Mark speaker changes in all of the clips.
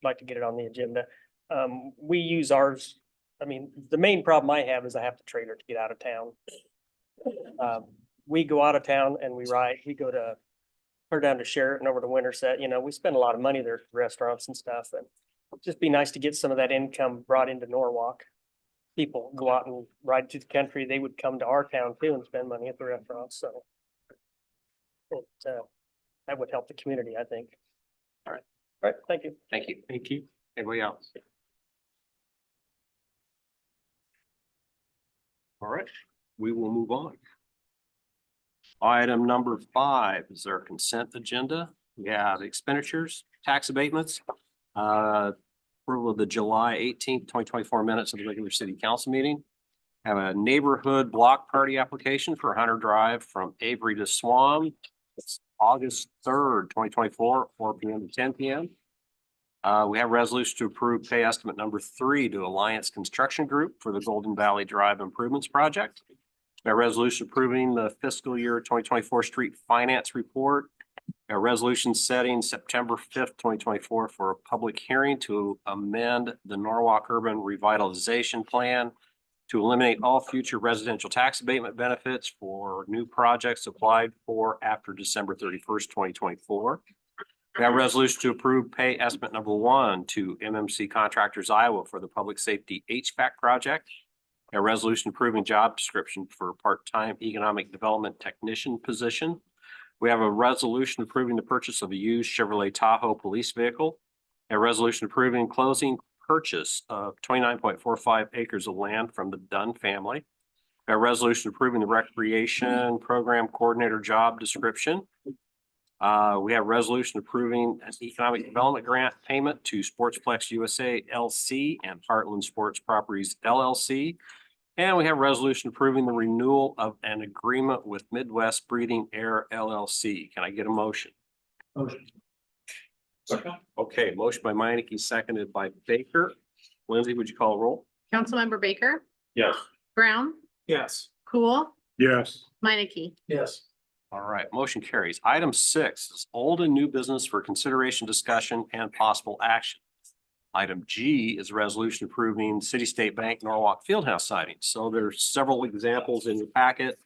Speaker 1: like to get it on the agenda. We use ours. I mean, the main problem I have is I have to trailer to get out of town. We go out of town and we go to, or down to Sheraton over to Winterset. You know, we spend a lot of money there at restaurants and stuff, and it'd just be nice to get some of that income brought into Norwalk. People go out and ride to the country. They would come to our town too and spend money at the restaurants. So that would help the community, I think.
Speaker 2: All right.
Speaker 1: All right. Thank you.
Speaker 2: Thank you. Thank you. Anybody else? All right, we will move on. Item number 5 is our consent agenda. We have expenditures, tax abatements, approval of the July 18th, 2024 minutes of the regular city council meeting. Have a neighborhood block party application for Hunter Drive from Avery to Swan. It's August 3rd, 2024, 4 p.m. to 10 p.m. We have resolution to approve pay estimate number 3 to Alliance Construction Group for the Golden Valley Drive Improvements Project. A resolution approving the fiscal year 2024 street finance report. A resolution setting September 5th, 2024 for a public hearing to amend the Norwalk Urban Revitalization Plan to eliminate all future residential tax abatement benefits for new projects applied for after December 31st, 2024. We have a resolution to approve pay estimate number 1 to MMC Contractors Iowa for the public safety HVAC project. A resolution approving job description for part-time economic development technician position. We have a resolution approving the purchase of a used Chevrolet Tahoe police vehicle. A resolution approving closing purchase of 29.45 acres of land from the Dunn family. A resolution approving the recreation program coordinator job description. We have a resolution approving an economic development grant payment to Sportsplex USA LC and Heartland Sports Properties LLC. And we have a resolution approving the renewal of an agreement with Midwest Breathing Air LLC. Can I get a motion?
Speaker 3: Motion.
Speaker 2: Okay, motion by Meineke, seconded by Baker. Lindsay, would you call a roll?
Speaker 4: Councilmember Baker,
Speaker 3: Yes.
Speaker 4: Brown,
Speaker 3: Yes.
Speaker 4: Cool,
Speaker 3: Yes.
Speaker 4: Meineke.
Speaker 3: Yes.
Speaker 2: All right, motion carries. Item 6 is old and new business for consideration, discussion, and possible action. Item G is a resolution approving City State Bank Norwalk Fieldhouse siding. So there's several examples in your packet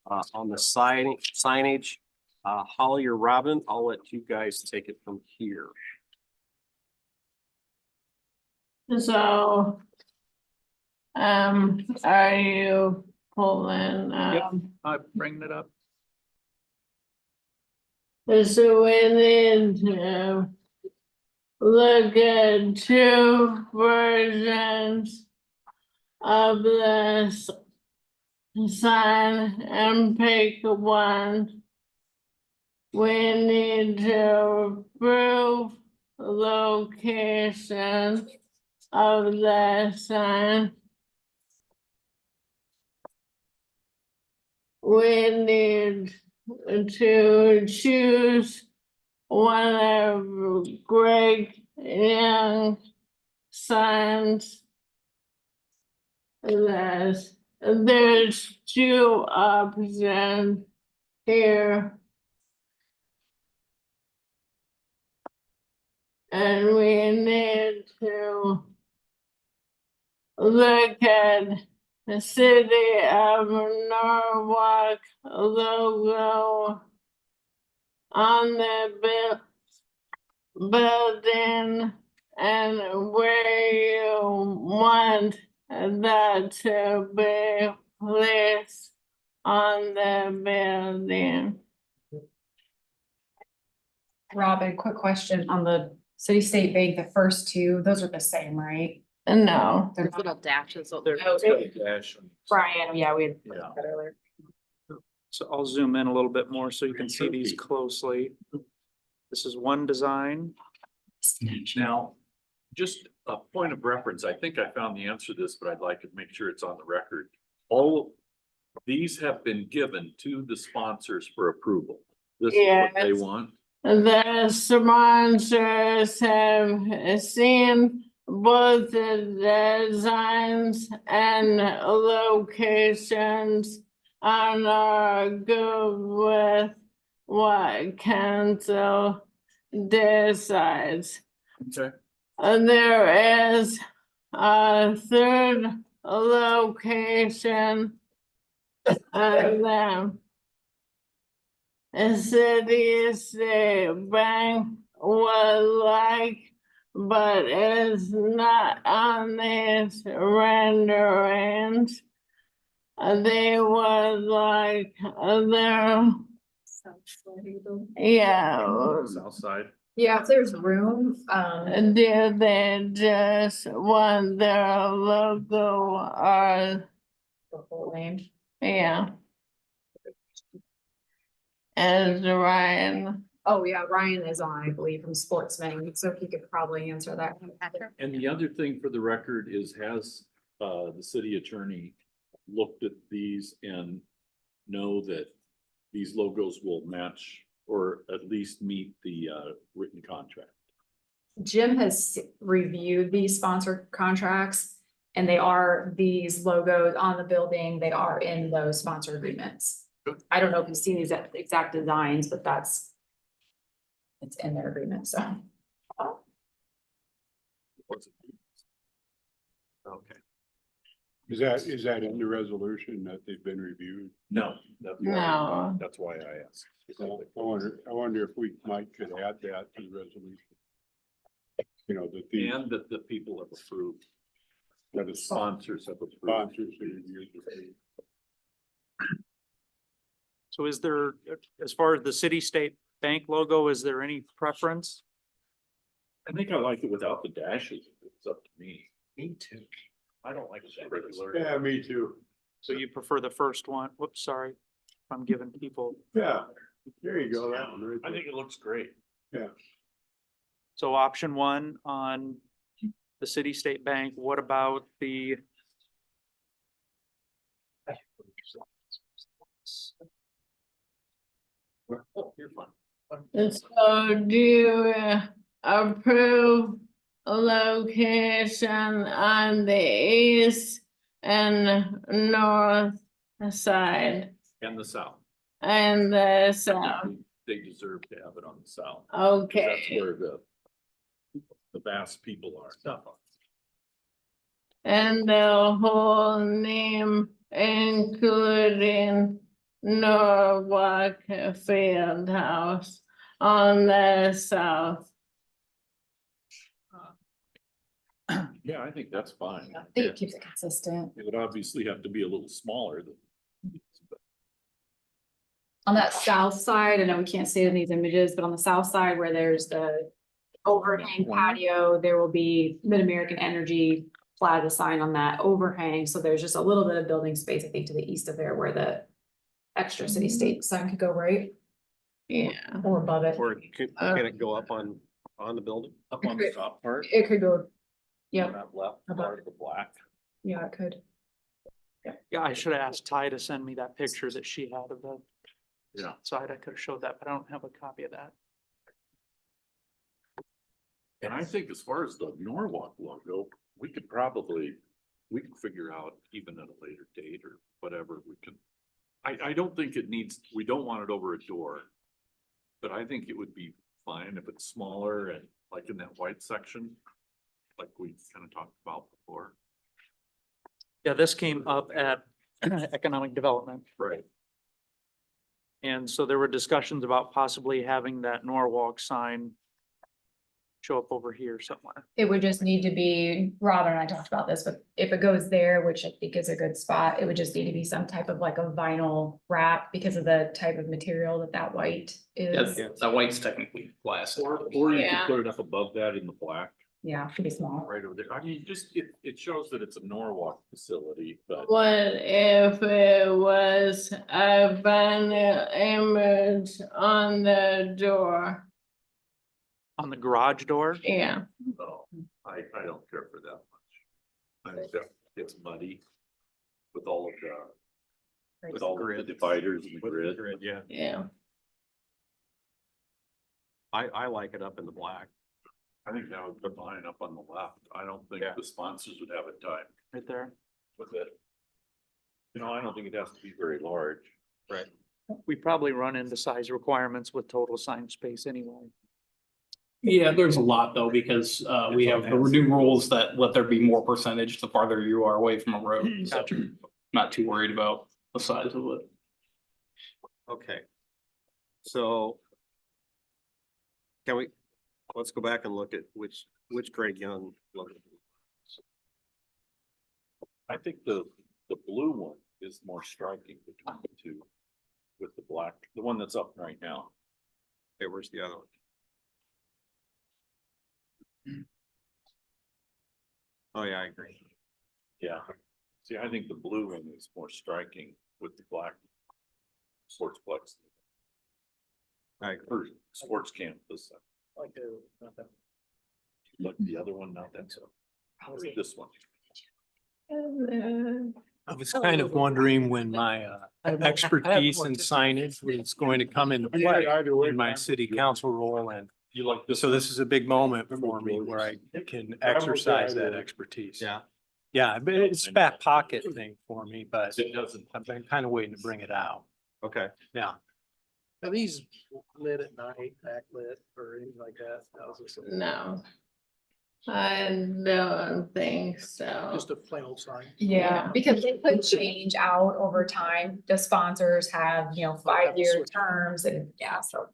Speaker 2: on the signage. Holly or Robin, I'll let you guys take it from here.
Speaker 5: So, are you pulling,
Speaker 3: I'm bringing it up.
Speaker 5: so we need to look at 2 versions of this sign and pick one. We need to approve location of the sign. We need to choose one of Greg Young signs. There's 2 options here. And we need to look at the City of Norwalk logo on the building and where you want that to be placed on the building.
Speaker 6: Robin, quick question on the City State Bank, the first 2, those are the same, right?
Speaker 5: No.
Speaker 6: They're
Speaker 4: There's little dashes.
Speaker 6: Brian, yeah, we had
Speaker 3: Yeah.
Speaker 6: that earlier.
Speaker 3: So I'll zoom in a little bit more so you can see these closely. This is one design.
Speaker 7: Now, just a point of reference, I think I found the answer to this, but I'd like to make sure it's on the record. All these have been given to the sponsors for approval. This is what they
Speaker 5: Yes.
Speaker 7: want.
Speaker 5: The sponsors have seen both the designs and locations and are good with what council decides.
Speaker 7: Okay.
Speaker 5: there is a third location of them. The city state bank would like, but it's not on these renderings. They would like their, yeah,
Speaker 7: South side.
Speaker 6: Yeah, if there's room,
Speaker 5: do they just want their logo or,
Speaker 6: the whole name.
Speaker 5: yeah. As Ryan,
Speaker 6: Oh, yeah, Ryan is on, I believe, from Sportsman, so he could probably answer that.
Speaker 7: And the other thing for the record is, has the city attorney looked at these and know that these logos will match or at least meet the written contract?
Speaker 6: Jim has reviewed these sponsored contracts, and they are these logos on the building, they are in those sponsor agreements.
Speaker 7: Good.
Speaker 6: I don't know if you've seen these exact designs, but it's in their agreement, so.
Speaker 2: Okay.
Speaker 8: Is that in the resolution that they've been reviewed?
Speaker 7: No. That's why-
Speaker 5: No.
Speaker 7: That's why I asked.
Speaker 8: I wonder if we could add that to the resolution. You know, that the
Speaker 7: And that the people have approved,
Speaker 8: that the
Speaker 7: sponsors have approved.
Speaker 8: sponsors are reviewed.
Speaker 3: So is there, as far as the city state bank logo, is there any preference?
Speaker 7: I think I like it without the dashes. It's up to me.
Speaker 2: Me too.
Speaker 7: I don't like the regular.
Speaker 8: Yeah, me too.
Speaker 3: So you prefer the first one? Whoops, sorry. I'm giving people,
Speaker 8: Yeah, there you go, that one right
Speaker 7: I
Speaker 8: there.
Speaker 7: think it looks great.
Speaker 3: so option one on the city state bank, what about the?
Speaker 7: Oh, you're fine.
Speaker 5: so do you approve a location on the east and north side
Speaker 7: And the south.
Speaker 5: and the south?
Speaker 7: They deserve to have it on the south. 'Cause That's
Speaker 5: Okay,
Speaker 7: where the Bass people are.
Speaker 5: and the whole name including Norwalk Fieldhouse on the south.
Speaker 7: Yeah, I think that's fine.
Speaker 6: I think it keeps it consistent.
Speaker 7: It would obviously have to be a little smaller than.
Speaker 6: On that south side, I know we can't see it in these images, but on the south side where there's the overhang patio, there will be Mid-American Energy Plaza sign on that overhang, so there's just a little bit of building space, I think, to the east of there where the extra city state sign could go, right?
Speaker 5: Yeah,
Speaker 6: Or above it.
Speaker 2: Or can it go up on the building?
Speaker 7: Up on the top part.
Speaker 6: It could go,
Speaker 7: On
Speaker 6: yeah,
Speaker 7: that left part of the black.
Speaker 6: yeah, it could.
Speaker 3: Yeah, I should have asked Ty to send me that picture that she had of the
Speaker 7: Yeah.
Speaker 3: side. I could have showed that, but I don't have a copy of that.
Speaker 7: And I think as far as the Norwalk logo, we could figure out even at a later date or whatever, we can. I don't think it needs, we don't want it over a door. But I think it would be fine if it's smaller and like in that white section. Like we kind of talked about before.
Speaker 3: Yeah, this came up at economic development.
Speaker 7: Right.
Speaker 3: And so there were discussions about possibly having that Norwalk sign show up over here somewhere.
Speaker 6: It would just need to be, Robin and I talked about this, but if it goes there, which I think is a good spot, it would just need to be some type of like a vinyl wrap because of the type of material that white is.
Speaker 9: That white's technically glass.
Speaker 7: Or you
Speaker 5: Yeah.
Speaker 7: could put it up above that in the black,
Speaker 6: Yeah, it could be small.
Speaker 7: right over there. I mean, just, it shows that it's a Norwalk facility, but.
Speaker 5: what if it was a vinyl image on the door?
Speaker 3: On the garage door,
Speaker 5: Yeah,
Speaker 7: No, I don't care for that much. I think that it's muddy with all of the dividers and the grid.
Speaker 2: Yeah.
Speaker 5: yeah.
Speaker 2: I like it up in the black.
Speaker 7: I think that would be fine up on the left. I don't think
Speaker 2: Yeah.
Speaker 7: the sponsors would have a time
Speaker 3: right there.
Speaker 7: with it. You know, I don't think it has to be very large.
Speaker 3: We probably run into size requirements with total sign space anyway.
Speaker 9: Yeah, there's a lot though, because we have the new rules that let there be more percentage the farther you are away from a road. So not too worried about the size of it.
Speaker 2: Okay. So. Can we, let's go back and look at which Greg Young. looked at.
Speaker 7: I think the blue one is more striking between the two. With the black, the one that's up right now.
Speaker 2: Okay, where's the other one? Oh, yeah, I agree.
Speaker 7: Yeah. See, I think the blue one is more striking with the black sportsplex. Or sports campus,
Speaker 1: Like not that.
Speaker 7: like the other one, not that so. This one.
Speaker 10: I was kind of wondering when my expertise in signage was going to come into play in my city council role, and
Speaker 7: You like this?
Speaker 10: so this is a big moment for me where I can exercise that expertise.
Speaker 2: Yeah.
Speaker 10: Yeah, but it's a back pocket thing for me, but
Speaker 7: It doesn't.
Speaker 10: I've been kind of waiting to bring it out.
Speaker 2: Okay.
Speaker 10: Yeah.
Speaker 1: Are these lit at night, backlit or anything like that?
Speaker 5: No. I don't think so.
Speaker 1: Just a plain old sign.
Speaker 6: Yeah, because they could change out over time. The sponsors have, 5-year terms and yeah, so.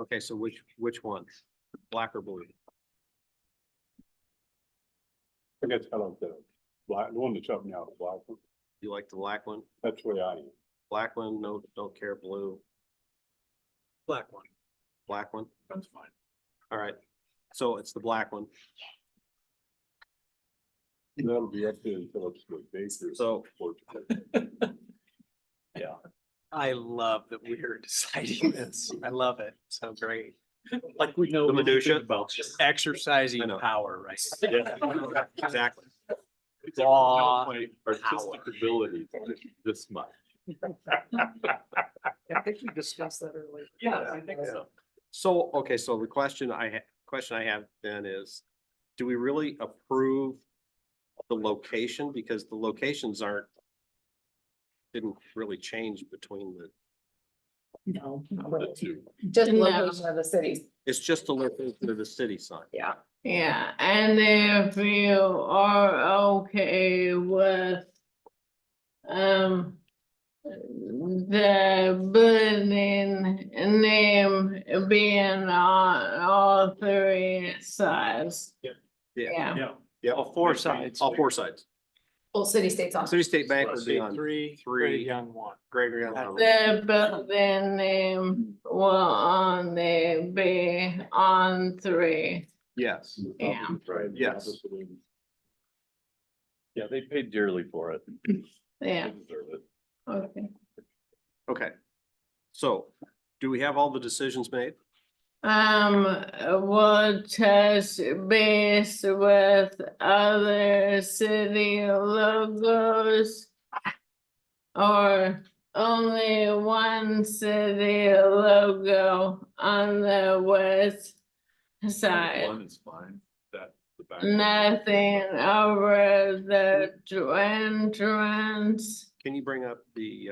Speaker 2: Okay, so which one? Black or blue?
Speaker 8: I guess I like the black, the one that's up now, the black one.
Speaker 2: You like the black one?
Speaker 8: That's the way I am.
Speaker 2: Black one, no, don't care, blue,
Speaker 1: Black one.
Speaker 2: black one?
Speaker 7: That's fine.
Speaker 2: All right, so it's the black one.
Speaker 8: That'll be up there until it's the Baker.
Speaker 2: So-
Speaker 7: Yeah.
Speaker 10: I love that we're deciding this. I love it. So great.
Speaker 3: Like we know
Speaker 2: The minutia?
Speaker 3: about.
Speaker 10: Just exercising
Speaker 2: I know.
Speaker 10: power, right?
Speaker 2: Exactly.
Speaker 10: Law,
Speaker 7: My artistic ability, this much.
Speaker 1: I think we discussed that earlier.
Speaker 3: Yeah, I think so.
Speaker 2: So, okay, so the question I have then is, do we really approve the location? Because the locations didn't really change between
Speaker 6: No.
Speaker 7: The two.
Speaker 6: Just
Speaker 5: No.
Speaker 6: location of the cities.
Speaker 2: it's just the location of the city sign.
Speaker 6: Yeah.
Speaker 5: Yeah, and if you are okay with the building name being on all 3 sides.
Speaker 2: Yeah.
Speaker 5: Yeah,
Speaker 2: Yeah,
Speaker 3: All 4 sides.
Speaker 2: all 4 sides.
Speaker 6: Full city states on.
Speaker 2: City State Bank would be
Speaker 10: State
Speaker 2: on
Speaker 10: three,
Speaker 2: three.
Speaker 10: Greg Young one.
Speaker 2: Gregory. on-
Speaker 5: the building name will only be on 3.
Speaker 2: Yes,
Speaker 5: Yeah.
Speaker 7: Right.
Speaker 2: yes.
Speaker 7: Yeah, they paid dearly for it.
Speaker 5: Yeah,
Speaker 7: They deserve it.
Speaker 5: okay.
Speaker 2: Okay. So, do we have all the decisions made?
Speaker 5: We'll touch base with other city logos. Or only one city logo on the west side.
Speaker 7: One is fine, that, the back.
Speaker 5: Nothing over the entrance.
Speaker 2: Can you bring up the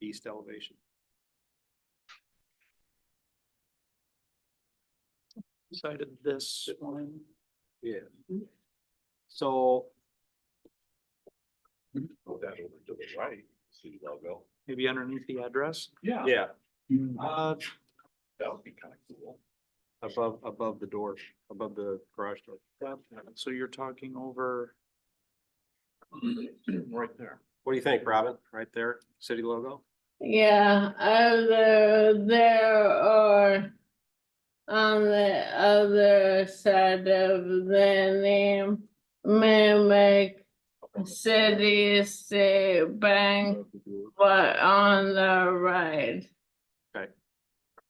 Speaker 2: east elevation?
Speaker 3: Decided this one.
Speaker 2: Yeah. So,
Speaker 7: Oh, that over to the right, city logo.
Speaker 3: Maybe underneath the address.
Speaker 7: Yeah.
Speaker 2: yeah,
Speaker 7: That would be kind of cool.
Speaker 2: above the door, above the garage door.
Speaker 3: So you're talking over,
Speaker 7: Right there.
Speaker 2: What do you think, Robin? Right there, city logo?
Speaker 5: Yeah, there or on the other side of the name, mimic city state bank, but on the right.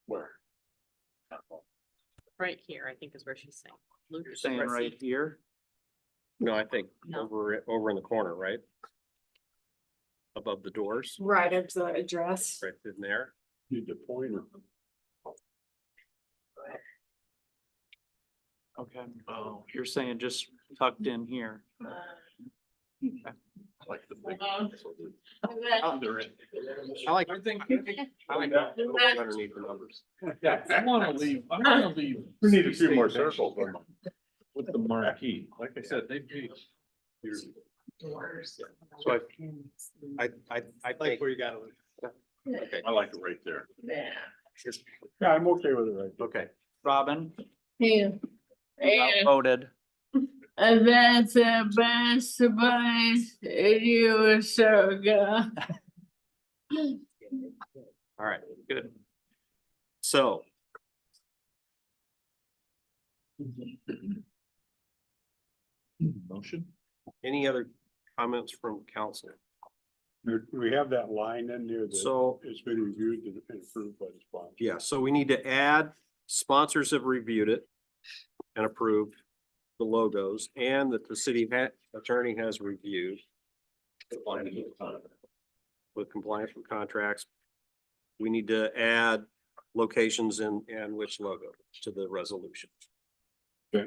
Speaker 7: Where?
Speaker 4: Right here, I think is where she's saying.
Speaker 3: you're saying right here.
Speaker 2: No, I think
Speaker 4: No.
Speaker 2: over in the corner, right? Above the doors,
Speaker 6: Right of the address.
Speaker 2: right in there.
Speaker 8: Need the pointer.
Speaker 3: Okay. Oh, you're saying just tucked in here. Okay.
Speaker 7: Like the big.
Speaker 2: I like underneath the numbers.
Speaker 7: Yeah, I wanna leave.
Speaker 8: We need a few more circles.
Speaker 7: With the marquee, like I said, they paid years ago.
Speaker 2: So I
Speaker 10: Like
Speaker 2: think,
Speaker 10: where you got it.
Speaker 2: okay,
Speaker 7: I like it right there.
Speaker 8: Yeah, I'm okay with it right.
Speaker 2: okay.
Speaker 3: Robin,
Speaker 5: Yeah. And
Speaker 3: voted.
Speaker 5: that's the best place in Usoga.
Speaker 2: All right,
Speaker 3: Good.
Speaker 2: so.
Speaker 7: Motion?
Speaker 2: Any other comments from council?
Speaker 8: We have that line in there that
Speaker 2: So,
Speaker 8: it's been reviewed and approved by the sponsor.
Speaker 2: yeah, so we need to add sponsors have reviewed it and approved the logos and that the city attorney has reviewed with compliance with contracts. We need to add locations and which logo to the resolution.
Speaker 8: Okay.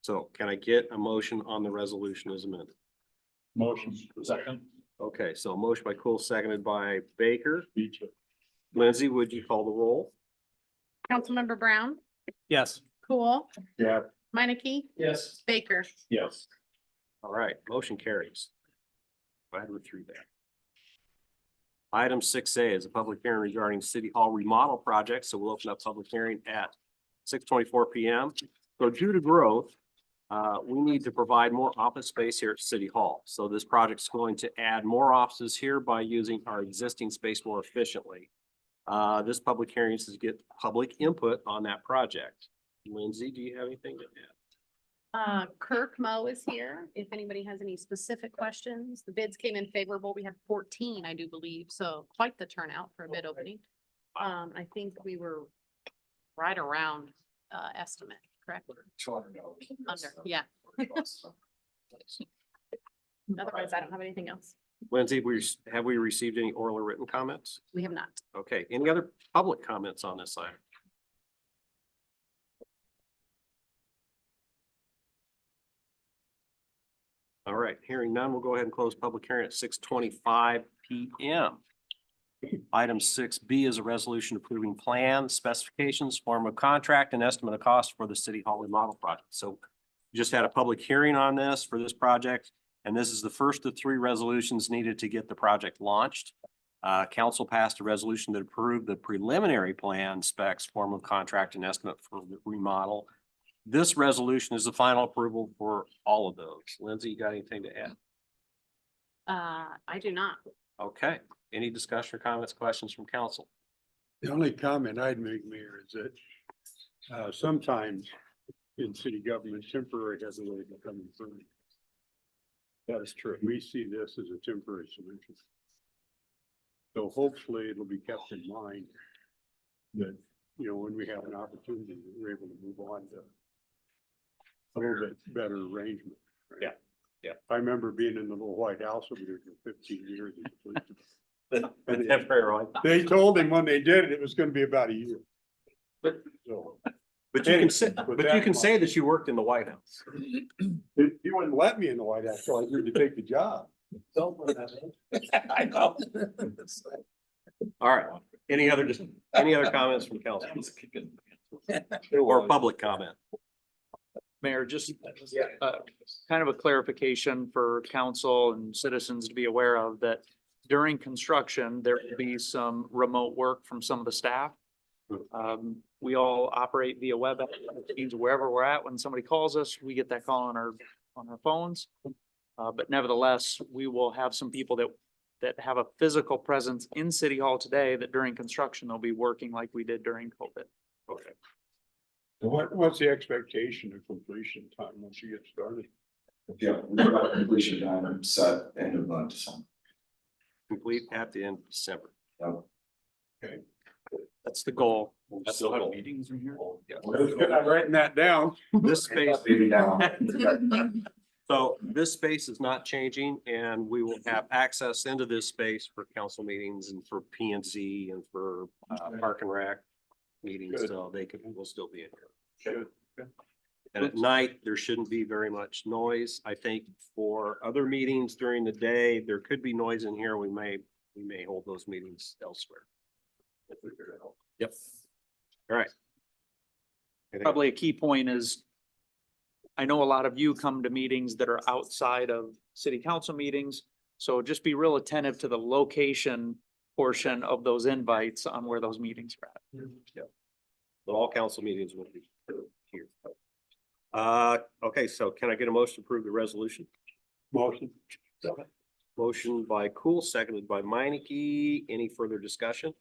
Speaker 2: So can I get a motion on the resolution as amended?
Speaker 7: Motion. Second.
Speaker 2: Okay, so a motion by Cool, seconded by Baker.
Speaker 8: Beach it.
Speaker 2: Lindsay, would you call the roll?
Speaker 4: Councilmember Brown,
Speaker 10: Yes.
Speaker 4: Cool,
Speaker 8: Yeah.
Speaker 4: Minneke,
Speaker 3: Yes.
Speaker 4: Baker.
Speaker 7: Yes.
Speaker 2: All right, motion carries. Glad we're through that. Item 6A is a public hearing regarding City Hall remodel project, so we'll open up public hearing at 6:24 PM. So due to growth, we need to provide more office space here at City Hall. So this project's going to add more offices here by using our existing space more efficiently. This public hearing is to get public input on that project. Lindsay, do you have anything to add?
Speaker 4: Kirk Moe is here. If anybody has any specific questions, the bids came in favorable. We had 14, I do believe, so quite the turnout for a bid opening. I think we were right around, estimate, correct? Under, yeah. Otherwise, I don't have anything else.
Speaker 2: Lindsay, have we received any oral or written comments?
Speaker 4: We have not.
Speaker 2: Okay, any other public comments on this item? All right, hearing none, we'll go ahead and close public hearing at 6:25 PM. Item 6B is a resolution approving plans, specifications, form of contract, and estimate of cost for the City Hall remodel project. So we just had a public hearing on this for this project, and this is the first of 3 resolutions needed to get the project launched. Council passed a resolution that approved the preliminary plan specs, form of contract, and estimate for the remodel. This resolution is the final approval for all of those. Lindsay, you got anything to add?
Speaker 4: I do not.
Speaker 2: Okay, any discussion or comments, questions from council?
Speaker 8: The only comment I'd make, Mayor, is that sometimes in city government, temporary has a way of becoming permanent. That is true. We see this as a temporary solution. So hopefully it'll be kept in mind that, you know, when we have an opportunity, we're able to move on to a little bit better arrangement. Right?
Speaker 2: Yeah, yeah.
Speaker 8: I remember being in the little White House over there for 15 years. And
Speaker 2: Temporary.
Speaker 8: they told him when they did it, it was gonna be about a year. So,
Speaker 2: But you can say,
Speaker 8: With
Speaker 2: but
Speaker 8: that
Speaker 2: you can
Speaker 8: in
Speaker 2: say that you worked in the White House.
Speaker 8: he wouldn't let me in the White House, so I agreed to take the job.
Speaker 2: I know. All right, any other comments from council? Or public comment?
Speaker 3: Mayor, just kind of a clarification for council and citizens to be aware of that during construction, there will be some remote work from some of the staff. We all operate via web, which means wherever we're at, when somebody calls us, we get that call on our phones. But nevertheless, we will have some people that have a physical presence in City Hall today that during construction, they'll be working like we did during COVID.
Speaker 2: Okay.
Speaker 8: What's the expectation of completion time once you get started?
Speaker 11: Yeah, we've got completion time set end of December.
Speaker 2: Complete at the end of December.
Speaker 3: That's the goal.
Speaker 2: That's the goal.
Speaker 3: Meetings in here.
Speaker 8: I'm writing that down.
Speaker 2: This space,
Speaker 11: Maybe down.
Speaker 2: so this space is not changing and we will have access into this space for council meetings and for P and Z and for Park and Rec meetings,
Speaker 8: Good.
Speaker 2: so will still be in here.
Speaker 8: Good.
Speaker 2: And And at night, there shouldn't be very much noise. I think for other meetings during the day, there could be noise in here. We may hold those meetings elsewhere. Yep. All right.
Speaker 3: Probably a key point is, I know a lot of you come to meetings that are outside of city council meetings. So just be real attentive to the location portion of those invites on where those meetings are at.
Speaker 2: Yep. But all council meetings will be here. Okay, so can I get a motion to approve the resolution?
Speaker 8: Motion.
Speaker 2: Motion by Cool, seconded by Meineke. Any further discussion?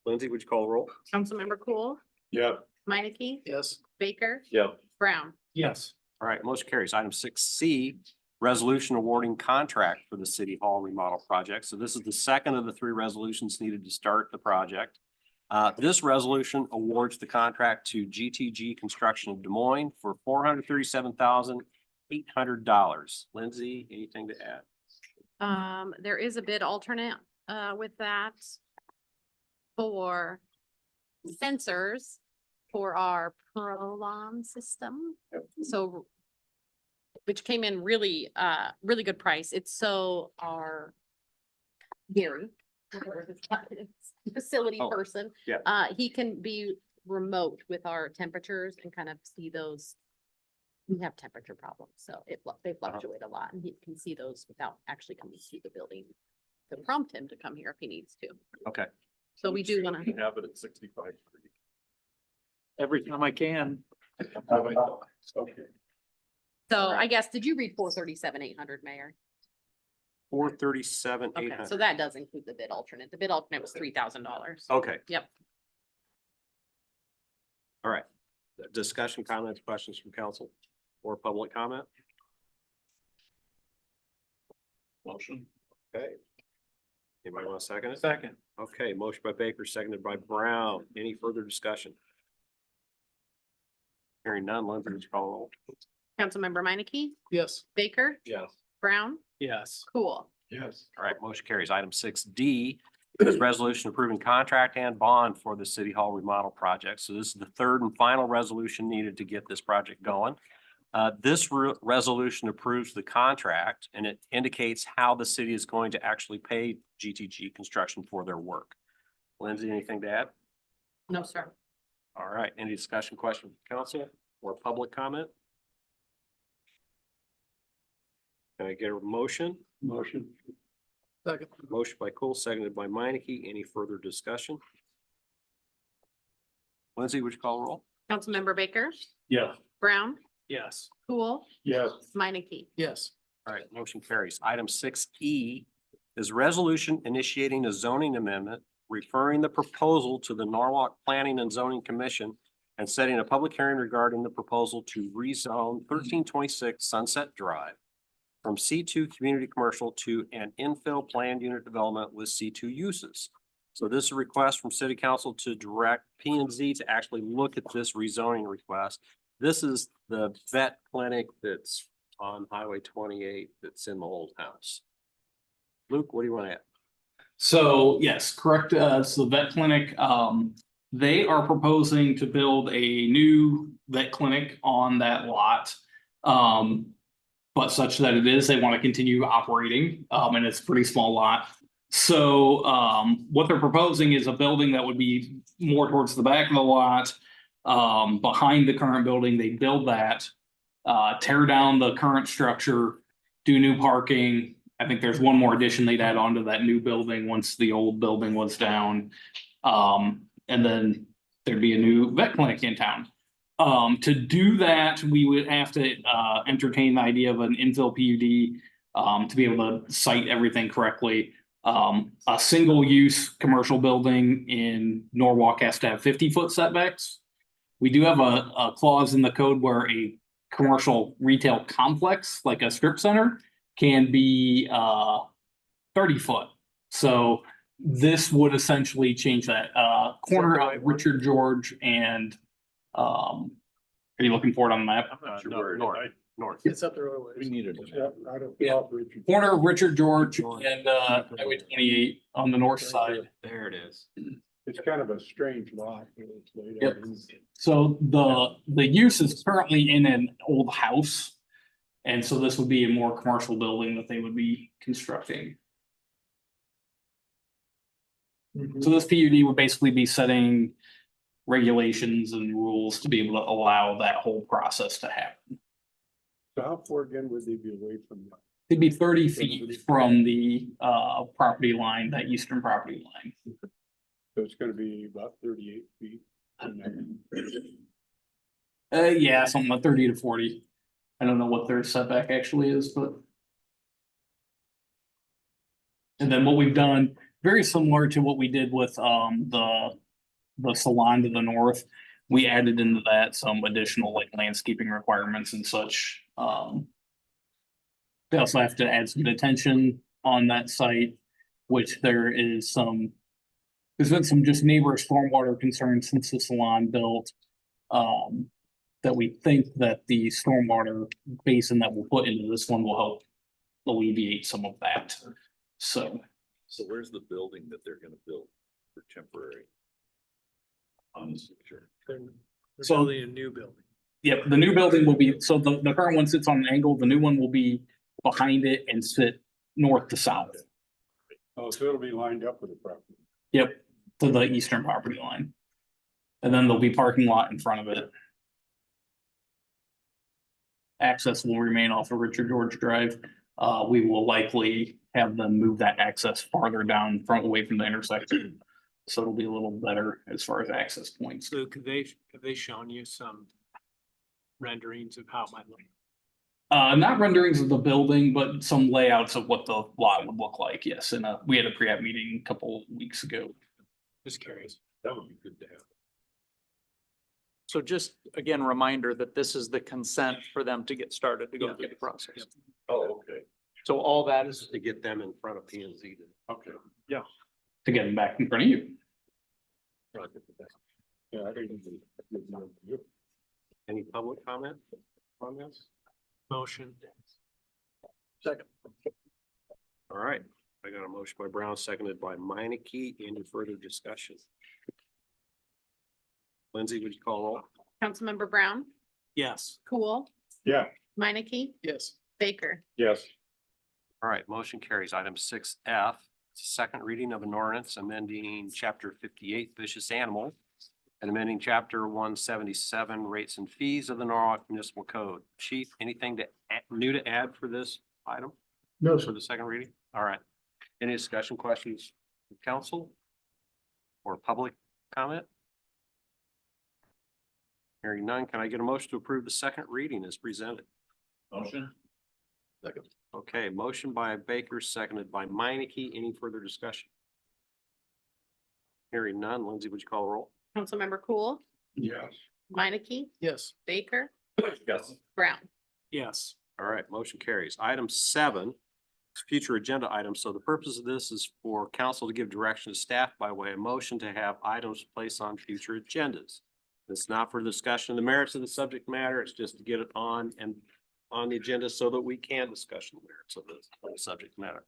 Speaker 2: Lindsay, would you call the roll?
Speaker 4: Councilmember Cool,
Speaker 8: Yeah.
Speaker 4: Minneke,
Speaker 3: Yes.
Speaker 4: Baker,
Speaker 7: Yeah.
Speaker 4: Brown.
Speaker 10: Yes.
Speaker 2: All right, motion carries. Item 6C, resolution awarding contract for the City Hall remodel project. So this is the second of the 3 resolutions needed to start the project. This resolution awards the contract to GTG Construction of Des Moines for $437,800. Lindsay, anything to add?
Speaker 4: There is a bid alternate, with that for sensors for our Prolon system. So, which came in really, really good price. It's so our Gary, whatever his facility
Speaker 2: Oh,
Speaker 4: person.
Speaker 2: yeah.
Speaker 4: He can be remote with our temperatures and kind of see those. We have temperature problems, so they fluctuate a lot, and he can see those without actually coming to the building. To prompt him to come here if he needs to.
Speaker 2: Okay.
Speaker 4: So we do wanna,
Speaker 7: Have it at 65 degrees.
Speaker 3: Every time I can.
Speaker 7: Okay.
Speaker 4: so I guess, did you read 437,800, Mayor?
Speaker 2: 437,800.
Speaker 4: Okay, so that does include the bid alternate. The bid alternate was $3,000.
Speaker 2: Okay.
Speaker 4: Yep.
Speaker 2: All right. Discussion, comments, questions from council or public comment?
Speaker 7: Motion.
Speaker 2: Okay. Anybody want a second it?
Speaker 10: Second.
Speaker 2: Okay, motion by Baker, seconded by Brown. Any further discussion? Hearing none, Lindsay, would you call the roll?
Speaker 4: Councilmember Minneke,
Speaker 3: Yes.
Speaker 4: Baker,
Speaker 7: Yes.
Speaker 4: Brown,
Speaker 10: Yes.
Speaker 4: Cool.
Speaker 8: Yes.
Speaker 2: All right, motion carries. Item 6D is resolution approving contract and bond for the City Hall remodel project. So this is the third and final resolution needed to get this project going. This resolution approves the contract and it indicates how the city is going to actually pay GTG Construction for their work. Lindsay, anything to add?
Speaker 4: No, sir.
Speaker 2: All right, any discussion, question from council or public comment? Can I get a motion?
Speaker 8: Motion.
Speaker 3: Second.
Speaker 2: Motion by Cole, seconded by Meineke. Any further discussion? Lindsay, would you call the roll?
Speaker 4: Councilmember Baker,
Speaker 8: Yeah.
Speaker 4: Brown,
Speaker 10: Yes.
Speaker 4: Cool,
Speaker 8: Yes.
Speaker 4: Minneke.
Speaker 3: Yes.
Speaker 2: All right, motion carries. Item 6E is resolution initiating a zoning amendment, referring the proposal to the Norwalk Planning and Zoning Commission and setting a public hearing regarding the proposal to rezone 1326 Sunset Drive from C2 community commercial to an infill planned unit development with C2 uses. So this is a request from city council to direct P and Z to actually look at this rezoning request. This is the vet clinic that's on Highway 28 that's in the old house. Luke, what do you want to add?
Speaker 9: So yes, correct. It's the vet clinic. They are proposing to build a new vet clinic on that lot. But such that it is, they want to continue operating, and it's a pretty small lot. So, what they're proposing is a building that would be more towards the back of the lot. Behind the current building, they build that, tear down the current structure, do new parking. I think there's one more addition they'd add on to that new building once the old building was down. And then there'd be a new vet clinic in town. To do that, we would have to entertain the idea of an infill PUD to be able to site everything correctly. A single use commercial building in Norwalk has to have 50-foot setbacks. We do have a clause in the code where a commercial retail complex, like a strip center, can be 30-foot. So this would essentially change that. Corner of Richard George and are you looking for it on the map?
Speaker 7: I'm not sure
Speaker 2: No,
Speaker 7: where it
Speaker 2: north.
Speaker 7: is.
Speaker 2: North.
Speaker 3: It's up the road.
Speaker 7: We needed.
Speaker 9: Yeah. Corner of Richard George and Highway 28 on the north side.
Speaker 2: There it is.
Speaker 8: It's kind of a strange lot. It's laid
Speaker 9: Yep.
Speaker 8: out in-
Speaker 9: So the use is currently in an old house. And so this would be a more commercial building that they would be constructing. So this PUD would basically be setting regulations and rules to be able to allow that whole process to happen.
Speaker 8: So how far again would they be away from that?
Speaker 9: It'd be 30 feet from the property line, that eastern property line.
Speaker 8: So it's gonna be about 38 feet.
Speaker 9: Yeah, something like 30 to 40. I don't know what their setback actually is, but. And then what we've done, very similar to what we did with the salon to the north. We added into that some additional like landscaping requirements and such. They also have to add some detention on that site, which there is some. There's been some just neighbor stormwater concerns since the salon built. That we think that the stormwater basin that we'll put into this one will help alleviate some of that. So,
Speaker 7: So where's the building that they're gonna build for temporary? On this picture.
Speaker 10: They're
Speaker 9: So-
Speaker 10: building a new building.
Speaker 9: yep, the new building will be, so the current one sits on an angle, the new one will be behind it and sit north to south.
Speaker 8: Oh, so it'll be lined up with the property.
Speaker 9: Yep, to the eastern property line. And then there'll be parking lot in front of it. Access will remain off of Richard George Drive. We will likely have them move that access farther down front away from the intersection. So it'll be a little better as far as access points.
Speaker 10: So have they shown you some renderings of how it might look?
Speaker 9: Not renderings of the building, but some layouts of what the lot would look like, yes, and we had a pre-app meeting a couple weeks ago.
Speaker 10: Just curious.
Speaker 7: That would be good to have.
Speaker 3: So just again, reminder that this is the consent for them to get started, to go
Speaker 10: Yeah.
Speaker 3: through the process.
Speaker 10: Yep.
Speaker 7: Oh, okay.
Speaker 3: So all that is,
Speaker 2: To get them in front of P and Z.
Speaker 7: Okay.
Speaker 9: To get them back in front of you.
Speaker 8: Yeah, I think it'd be-
Speaker 2: Any public comment on this?
Speaker 10: Motion.
Speaker 3: second,
Speaker 2: All right, I got a motion by Brown, seconded by Minneke. Any further discussion? Lindsay, would you call roll?
Speaker 4: Councilmember Brown,
Speaker 10: Yes.
Speaker 4: Cool,
Speaker 8: Yeah,
Speaker 4: Minneke,
Speaker 3: yes.
Speaker 4: Baker.
Speaker 8: yes.
Speaker 2: All right, motion carries. Item 6F, second reading of an ordinance amending chapter 58 vicious animal and amending chapter 177 rates and fees of the Norwalk Municipal Code. Chief, anything new to add for this item?
Speaker 8: No,
Speaker 2: For the second reading? All right. Any discussion, questions, from council? Or public comment? Hearing none, can I get a motion to approve the second reading as presented?
Speaker 7: Motion?
Speaker 2: Okay, motion by Baker, seconded by Minneke. Any further discussion? Hearing none, Lindsay, would you call the roll?
Speaker 4: Councilmember Cool,
Speaker 8: yes.
Speaker 4: Minneke,
Speaker 3: Yes.
Speaker 4: Baker,
Speaker 7: Yes.
Speaker 4: Brown.
Speaker 10: Yes.
Speaker 2: All right, motion carries. Item 7, is future agenda items. So the purpose of this is for council to give direction to staff by way of motion to have items placed on future agendas. It's not for discussion of the merits of the subject matter. It's just to get it on the agenda so that we can discuss the merits of the subject matter.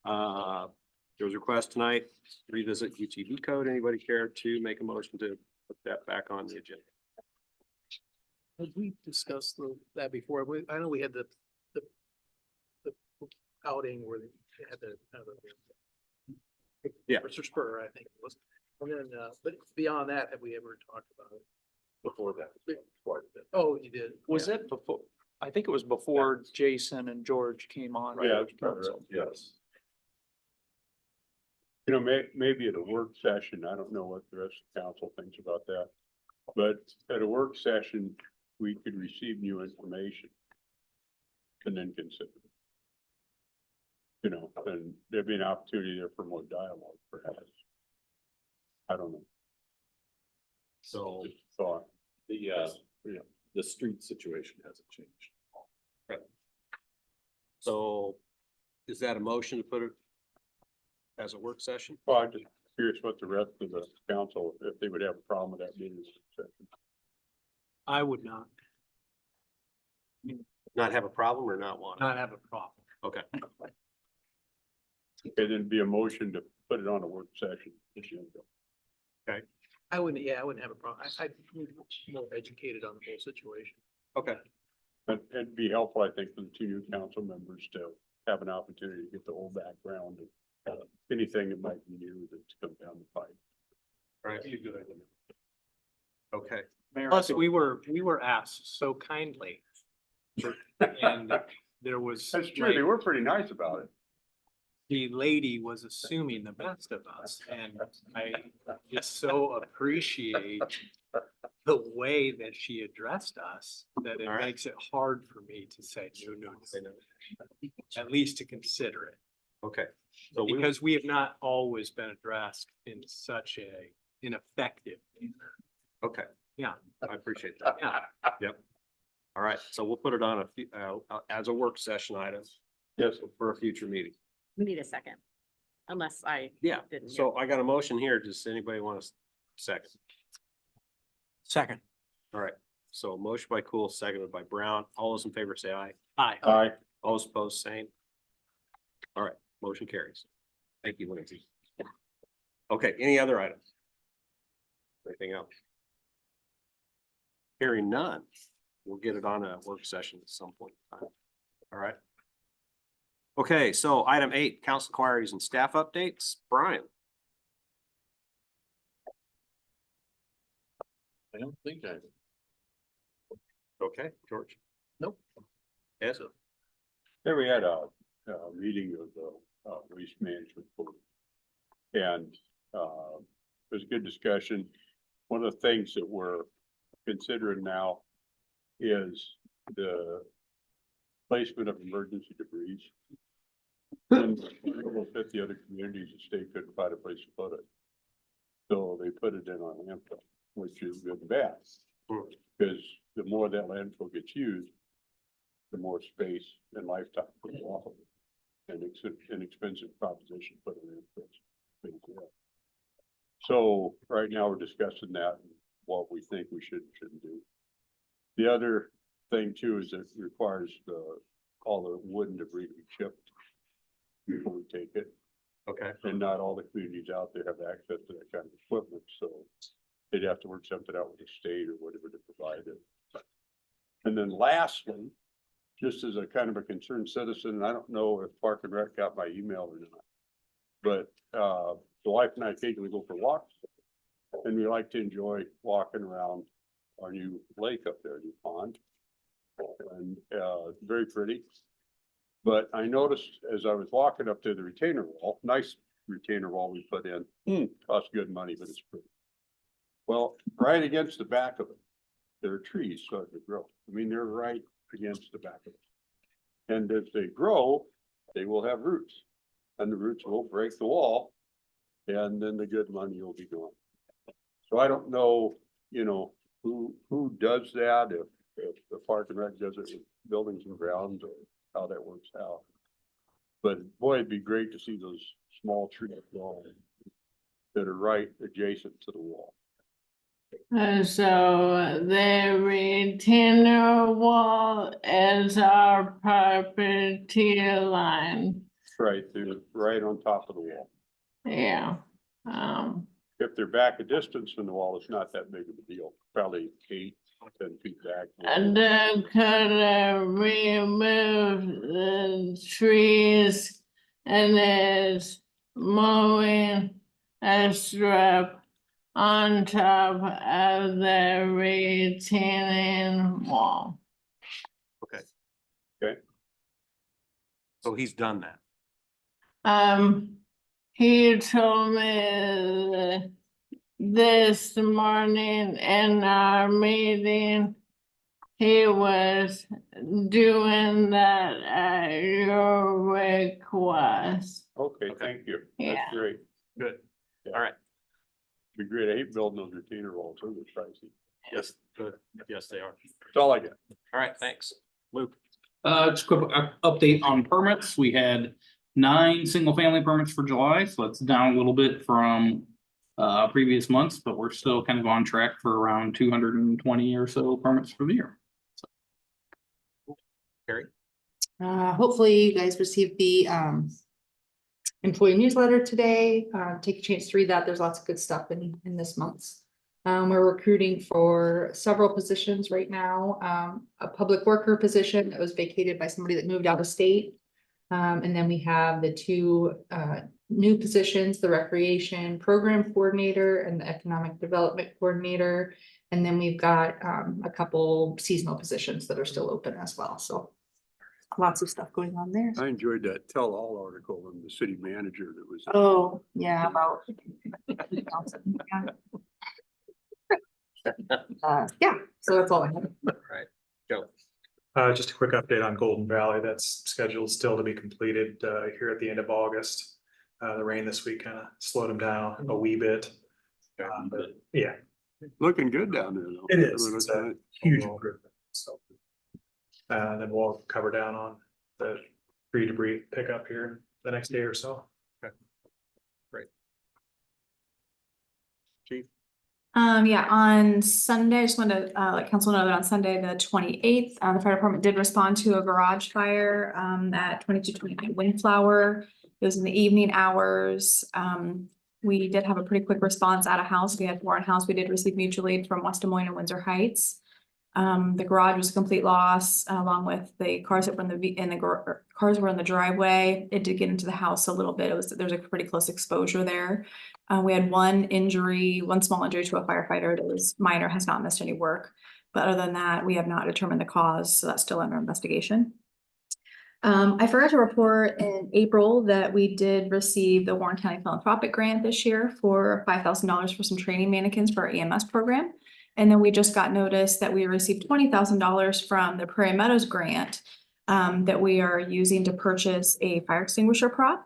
Speaker 2: There was a request tonight, revisit UTV code. Anybody care to make a motion to put that back on the agenda?
Speaker 10: Have we discussed that before? I know we had the outing where they had the kind of
Speaker 2: Yeah.
Speaker 10: Mr. Spur, I think it was. And then, but beyond that, have we ever talked about it?
Speaker 7: Before that. Quite a bit.
Speaker 10: Oh, you did?
Speaker 3: Was
Speaker 10: Yeah.
Speaker 3: it before? I think it was before Jason and George came on.
Speaker 7: Yeah,
Speaker 3: Council.
Speaker 7: yes.
Speaker 8: You know, maybe at a work session, I don't know what the rest of the council thinks about that. But at a work session, we could receive new information. And then consider. You know, and there'd be an opportunity there for more dialogue perhaps. I don't know.
Speaker 7: So
Speaker 8: Just a thought.
Speaker 7: the street situation hasn't changed.
Speaker 2: So is that a motion to put it as a work session?
Speaker 8: Well, I'm just curious what the rest of the council, if they would have a problem with that being a session.
Speaker 10: I would not
Speaker 2: Not have a problem or not want it?
Speaker 10: have a problem.
Speaker 2: Okay.
Speaker 8: Okay, then be a motion to put it on a work session.
Speaker 10: I wouldn't have a problem. I'd be more educated on the whole situation.
Speaker 2: Okay.
Speaker 8: But it'd be helpful, I think, for the two new council members to have an opportunity to get the whole background and anything that might be new that's come down the pipe.
Speaker 2: Right.
Speaker 8: Be a good idea.
Speaker 2: Okay.
Speaker 3: Mayor,
Speaker 10: Plus, we were asked so kindly. And there was.
Speaker 8: That's true. They were pretty nice about it.
Speaker 10: The lady was assuming the best of us, and I just so appreciate the way that she addressed us, that it
Speaker 2: All right.
Speaker 10: makes it hard for me to say no, at least to consider it.
Speaker 2: Okay. So
Speaker 10: Because we have not always been addressed in such a ineffective manner.
Speaker 2: okay.
Speaker 10: Yeah.
Speaker 2: I appreciate that.
Speaker 10: Yeah.
Speaker 2: Yep. All right, so we'll put it on as a work session item.
Speaker 8: Yes.
Speaker 2: For a future meeting.
Speaker 4: We need a second. Unless I
Speaker 2: Yeah,
Speaker 4: didn't. hear.
Speaker 2: so I got a motion here. Does anybody want a second?
Speaker 10: Second.
Speaker 2: All right, so motion by Cool, seconded by Brown. All those in favor say aye.
Speaker 10: Aye.
Speaker 8: Aye.
Speaker 2: All those opposed, same. All right, motion carries. Thank you, Lindsay. Okay, any other items? Anything else? Hearing none, we'll get it on a work session at some point in time. All right. Okay, so item 8, council inquiries and staff updates. Brian.
Speaker 7: I don't think I.
Speaker 2: Okay, George.
Speaker 10: Nope.
Speaker 2: Yes.
Speaker 8: There we had a meeting of the waste management board. And it was a good discussion. One of the things that we're considering now is the placement of emergency debris. And almost 50 other communities, the state couldn't find a place to put it. So they put it in our landfill, which is good and bad. Because the more that landfill gets used, the more space and lifetime goes off of it. And it's an inexpensive proposition to put in landfills. So right now we're discussing that, and what we think we should and shouldn't do. The other thing too is it requires all the wooden debris to be chipped before we take it.
Speaker 2: Okay.
Speaker 8: And not all the communities out there have access to that kind of equipment, so they'd have to work something out with the state or whatever to provide it. And then lastly, just as a kind of a concerned citizen, I don't know if Park and Rec got my email or not, but the wife and I occasionally go for walks, and we like to enjoy walking around our new lake up there, new pond. And very pretty. But I noticed as I was walking up to the retainer wall, nice retainer wall we put in, cost good money, but it's pretty. Well, right against the back of it, there are trees starting to grow. I mean, they're right against the back of it. And as they grow, they will have roots, and the roots will break the wall, and then the good money will be gone. So I don't know, who does that, if the Park and Rec does it with buildings and grounds, or how that works out. But boy, it'd be great to see those small trees growing that are right adjacent to the wall.
Speaker 5: So the retainer wall is our property line.
Speaker 8: Right, they're right on top of the wall.
Speaker 5: Yeah.
Speaker 8: If they're back a distance from the wall, it's not that big of a deal, probably 8, 10 feet back.
Speaker 5: And could remove the trees and is mowing a strip on top of the retaining wall.
Speaker 2: Okay.
Speaker 8: Okay.
Speaker 2: So he's done that.
Speaker 5: He told me this morning in our meeting, he was doing that at your request.
Speaker 8: Okay, thank you.
Speaker 5: Yeah.
Speaker 8: That's great.
Speaker 2: Good.
Speaker 8: Yeah.
Speaker 2: All right.
Speaker 8: Be great. I hate building those retainer walls, those are pricey.
Speaker 2: Yes, good. Yes, they are.
Speaker 8: That's all I got.
Speaker 2: All right, thanks. Luke.
Speaker 9: Just a quick update on permits. We had 9 single-family permits for July, so that's down a little bit from previous months, but we're still kind of on track for around 220 or so permits for the year.
Speaker 2: Carrie.
Speaker 12: Hopefully you guys received the
Speaker 6: employee newsletter today. Take a chance to read that. There's lots of good stuff in this month's. We're recruiting for several positions right now. A public worker position that was vacated by somebody that moved out of state. And then we have the two new positions, the recreation program coordinator and the economic development coordinator. And then we've got a couple seasonal positions that are still open as well. So lots of stuff going on there.
Speaker 8: I enjoyed that tell-all article on the city manager that was.
Speaker 6: Oh, yeah, about. Yeah, so that's all I have.
Speaker 2: Right, Joe.
Speaker 12: Just a quick update on Golden Valley. That's scheduled still to be completed here at the end of August. The rain this week kind of slowed them down a wee bit. But yeah,
Speaker 8: Looking good down there though.
Speaker 12: it is.
Speaker 8: It
Speaker 12: It's
Speaker 8: looks
Speaker 12: a
Speaker 8: like-
Speaker 12: huge improvement. So then we'll cover down on the tree debris pickup here the next day or so.
Speaker 8: Chief,
Speaker 6: Yeah, on Sunday, I just wanted to let council know that on Sunday, the 28th, the fire department did respond to a garage fire at 2229 Windflower. It was in the evening hours. We did have a pretty quick response at a house. We had one house. We did receive mutual aid from West Des Moines and Windsor Heights. The garage was a complete loss, along with the cars that were cars were in the driveway. It did get into the house a little bit. There's a pretty close exposure there. We had one small injury to a firefighter. It was minor, has not missed any work. But other than that, we have not determined the cause, so that's still under investigation. I forgot to report in April that we did receive the Warren County Philanthropic Grant this year for $5,000 for some training mannequins for our EMS program. And then we just got notice that we received $20,000 from the Prairie Meadows grant that we are using to purchase a fire extinguisher prop,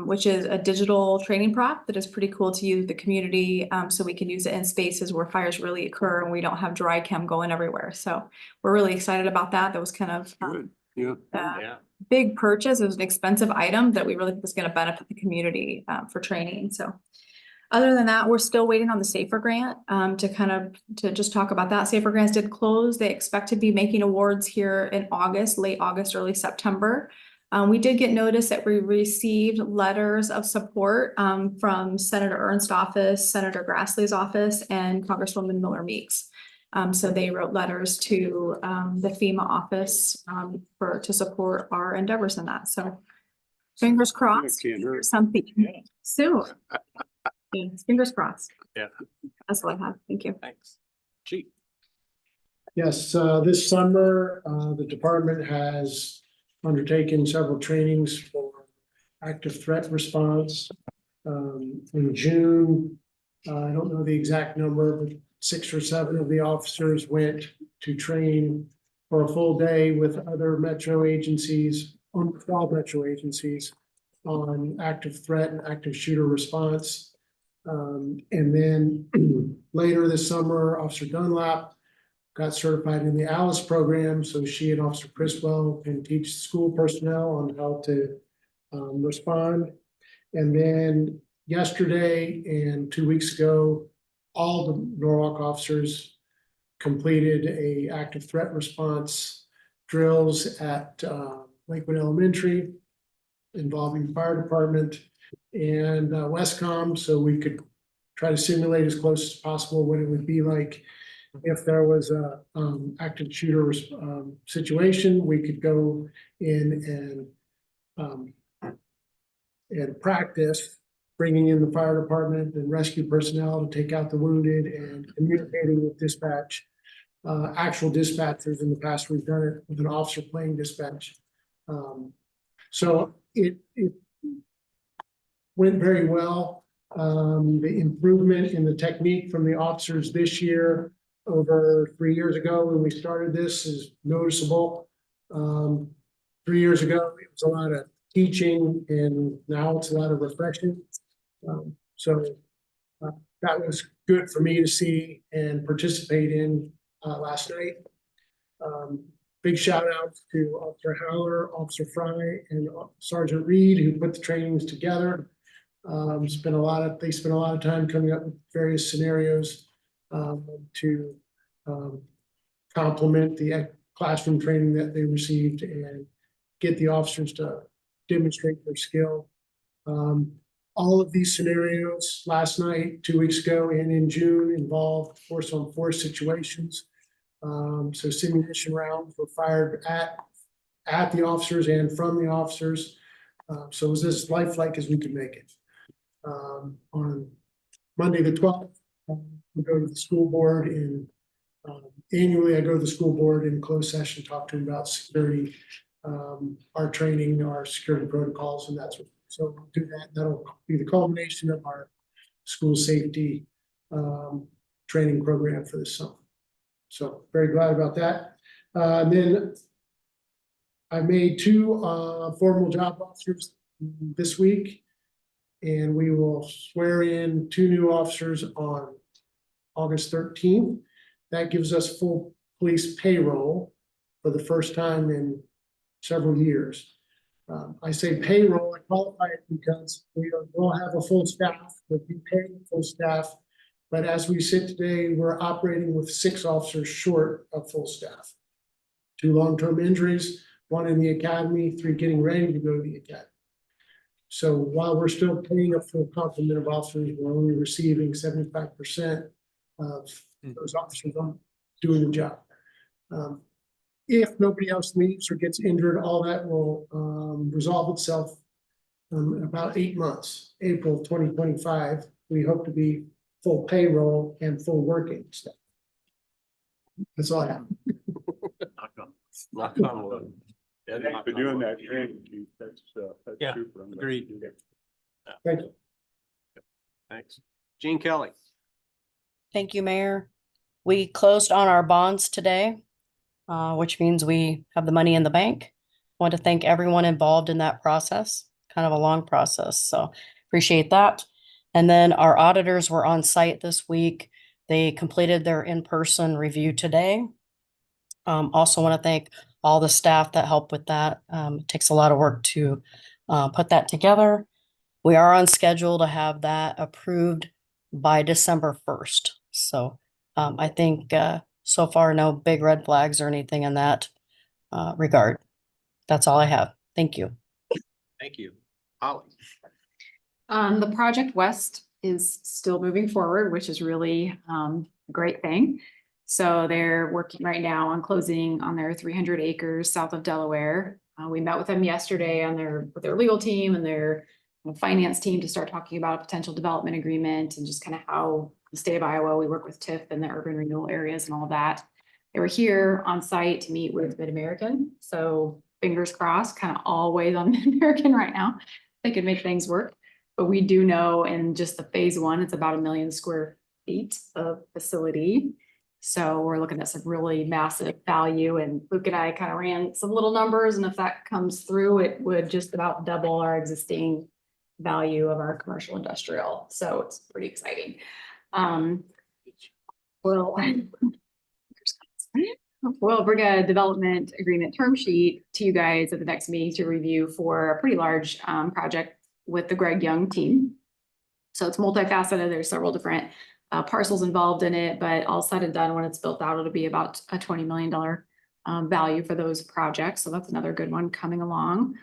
Speaker 6: which is a digital training prop that is pretty cool to use the community. So we can use it in spaces where fires really occur and we don't have dry chem going everywhere. So we're really excited about that. That was kind of
Speaker 8: good, yeah.
Speaker 2: Yeah.
Speaker 6: big purchase. It was an expensive item that we really think is going to benefit the community for training. So other than that, we're still waiting on the SAFER grant to just talk about that. SAFER grants did close. They expect to be making awards here in August, late August, early September. We did get notice that we received letters of support from Senator Ernst's office, Senator Grassley's office, and Congresswoman Miller Meeks. So they wrote letters to the FEMA office to support our endeavors in that. So fingers crossed,
Speaker 8: Can't hurt.
Speaker 6: something soon. Yeah, fingers crossed.
Speaker 2: Yeah.
Speaker 6: That's all I have. Thank you.
Speaker 2: Thanks. Chief.
Speaker 13: Yes, this summer, the department has undertaken several trainings for active threat response. In June, I don't know the exact number, but 6 or 7 of the officers went to train for a full day with other metro agencies, 12 metro agencies, on active threat and active shooter response. And then later this summer, Officer Dunlap got certified in the ALICE program, so she and Officer Criswell can teach school personnel on how to respond. And then yesterday and 2 weeks ago, all the Norwalk officers completed a active threat response drills at Lakewood Elementary involving fire department and Westcom, so we could try to simulate as close as possible what it would be like if there was a active shooter situation. We could go in and practice bringing in the fire department and rescue personnel to take out the wounded and communicating with dispatch. Actual dispatchers. In the past, we've done it with an officer playing dispatch. So it went very well. The improvement in the technique from the officers this year over 3 years ago when we started this is noticeable. 3 years ago, it was a lot of teaching, and now it's a lot of reflection. That was good for me to see and participate in last night. Big shout out to Officer Howler, Officer Fry, and Sergeant Reed, who put the trainings together. They spent a lot of time coming up with various scenarios to complement the classroom training that they received and get the officers to demonstrate their skill. All of these scenarios last night, 2 weeks ago, and in June involved force on force situations. So simulation rounds were fired at the officers and from the officers. So it was as lifelike as we could make it. On Monday, the 12th, we go to the school board and annually I go to the school board in closed session, talk to them about security, our training, our security protocols, and that's what. So we'll do that. That'll be the culmination of our school safety training program for this summer. So very glad about that. Then I made 2 formal job officers this week, and we will swear in 2 new officers on August 13th. That gives us full police payroll for the first time in several years. I say payroll, I qualify it because we will have a full staff, we'll be paying full staff. But as we sit today, we're operating with 6 officers short of full staff. 2 long-term injuries, 1 in the academy, 3 getting ready to go to the academy. So while we're still paying a full complement of officers, we're only receiving 75% of those officers on doing the job. If nobody else leaves or gets injured, all that will resolve itself in about 8 months. April 2025, we hope to be full payroll and full working staff. That's all I have.
Speaker 2: Knock on wood. Yeah,
Speaker 8: Thanks
Speaker 2: knock
Speaker 8: for
Speaker 2: on
Speaker 8: doing
Speaker 2: wood.
Speaker 8: that training, Chief. That's
Speaker 10: Yeah,
Speaker 8: super. I'm glad
Speaker 10: agreed.
Speaker 8: you did that.
Speaker 13: Thank you.
Speaker 2: Thanks. Gene Kelly.
Speaker 14: Thank you, Mayor. We closed on our bonds today, which means we have the money in the bank. Want to thank everyone involved in that process. Kind of a long process, so appreciate that. And then our auditors were on site this week. They completed their in-person review today. Also want to thank all the staff that helped with that. It takes a lot of work to put that together. We are on schedule to have that approved by December 1st. So I think so far, no big red flags or anything in that regard. That's all I have. Thank you.
Speaker 2: Thank you. Holly.
Speaker 6: The Project West is still moving forward, which is really a great thing. So they're working right now on closing on their 300 acres south of Delaware. We met with them yesterday with their legal team and their finance team to start talking about a potential development agreement and just kind of how the state of Iowa, we work with TIF and the urban renewal areas and all of that. They were here on site to meet with Mid-American. So fingers crossed, kind of always on Mid-American right now. They could make things work. But we do know in just the phase 1, it's about 1 million square feet of facility. So we're looking at some really massive value, and Luke and I kind of ran some little numbers, and if that comes through, it would just about double our existing value of our commercial industrial. So it's pretty exciting. We'll bring a development agreement term sheet to you guys at the next meeting to review for a pretty large project with the Greg Young team. So it's multifaceted. There's several different parcels involved in it, but all said and done, when it's built out, it'll be about a $20 million value for those projects. So that's another good one coming along.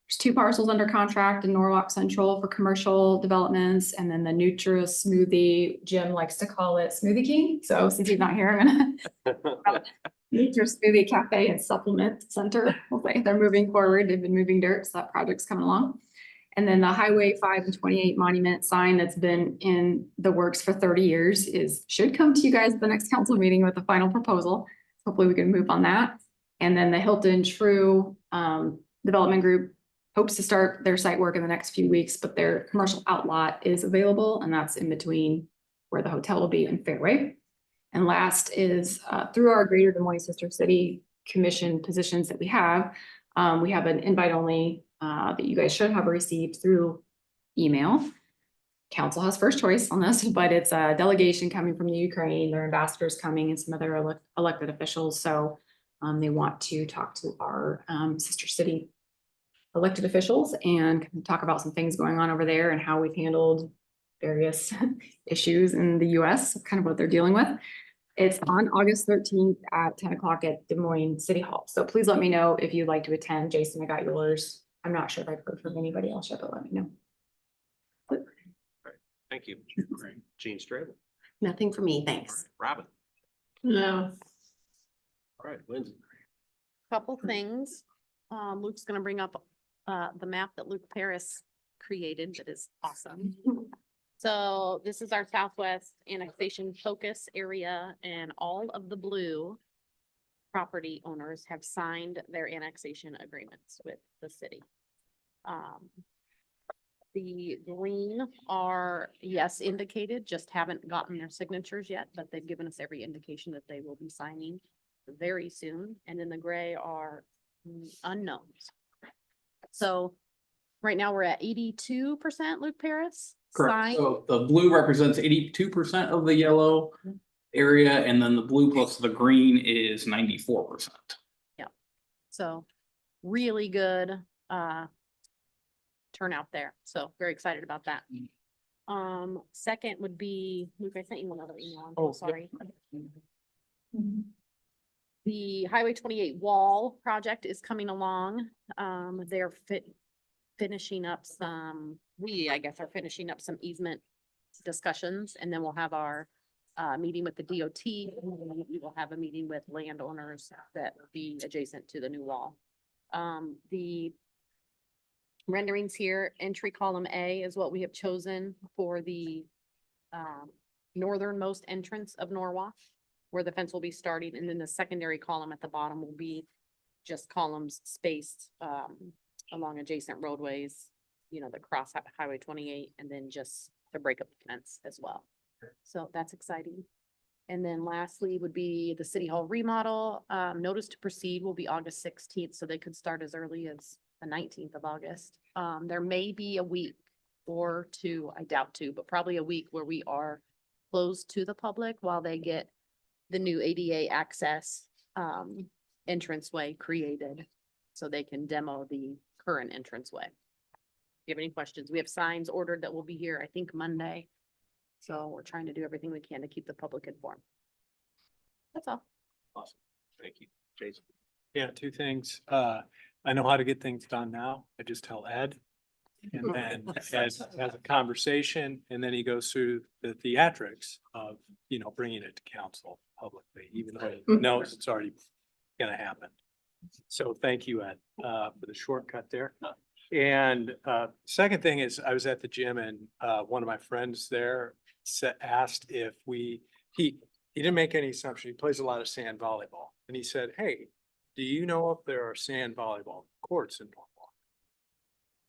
Speaker 6: There's 2 parcels under contract in Norwalk Central for commercial developments, and then the Nutra Smoothie, Jim likes to call it Smoothie King. So since he's not here, I'm gonna Nutra Smoothie Cafe and Supplement Center. Okay, they're moving forward. They've been moving dirt, so that project's coming along. And then the Highway 5 and 28 monument sign that's been in the works for 30 years should come to you guys at the next council meeting with the final proposal. Hopefully we can move on that. And then the Hilton True Development Group hopes to start their site work in the next few weeks, but their commercial outlot is available, and that's in between where the hotel will be and Fairway. And last is through our Greater Des Moines Sister City Commission positions that we have an invite only that you guys should have received through email. Council has first choice on this, but it's a delegation coming from the Ukraine, their ambassadors coming, and some other elected officials. So they want to talk to our sister city elected officials and talk about some things going on over there and how we've handled various issues in the US, kind of what they're dealing with. It's on August 13th at 10 o'clock at Des Moines City Hall. So please let me know if you'd like to attend. Jason, I got yours. I'm not sure if I've heard from anybody else yet, but let me know.
Speaker 2: Thank you. Gene Strable.
Speaker 15: Nothing for me, thanks.
Speaker 2: Robin.
Speaker 5: No.
Speaker 2: All right, Lindsay.
Speaker 4: Couple things. Luke's gonna bring up the map that Luke Paris created that is awesome. So this is our southwest annexation focus area, and all of the blue property owners have signed their annexation agreements with the city. The green are, yes, indicated, just haven't gotten their signatures yet, but they've given us every indication that they will be signing very soon. And then the gray are unknowns. So right now we're at 82%, Luke Paris.
Speaker 9: Correct.
Speaker 4: signed.
Speaker 9: So the blue represents 82% of the yellow area, and then the blue plus the green is 94%.
Speaker 4: So really good turnout there. So very excited about that. Second would be, Luke, I sent you another email. I'm so
Speaker 1: Oh,
Speaker 4: sorry. The Highway 28 wall project is coming along. They're finishing up some, I guess, are finishing up some easement discussions, and then we'll have our meeting with the DOT. We will have a meeting with landowners that will be adjacent to the new wall. The renderings here, entry column A is what we have chosen for the northernmost entrance of Norwalk, where the fence will be starting, and then the secondary column at the bottom will be just columns spaced along adjacent roadways, that cross Highway 28, and then just to break up the fence as well. So that's exciting. And then lastly would be the City Hall remodel. Notice to proceed will be August 16th, so they could start as early as the 19th of August. There may be a week or two, I doubt two, but probably a week where we are closed to the public while they get the new ADA access entranceway created so they can demo the current entranceway. If you have any questions, we have signs ordered that will be here, I think, Monday. So we're trying to do everything we can to keep the public informed. That's all.
Speaker 2: Awesome. Thank you. Jason.
Speaker 10: Yeah, two things. I know how to get things done now. I just tell Ed. And then Ed has a conversation, and then he goes through the theatrics of, bringing it to council publicly, even though he knows it's already gonna happen. So thank you, Ed, for the shortcut there. And second thing is, I was at the gym, and one of my friends there asked if he didn't make any assumption. He plays a lot of sand volleyball, and he said, "Hey, do you know if there are sand volleyball courts in Norwalk?"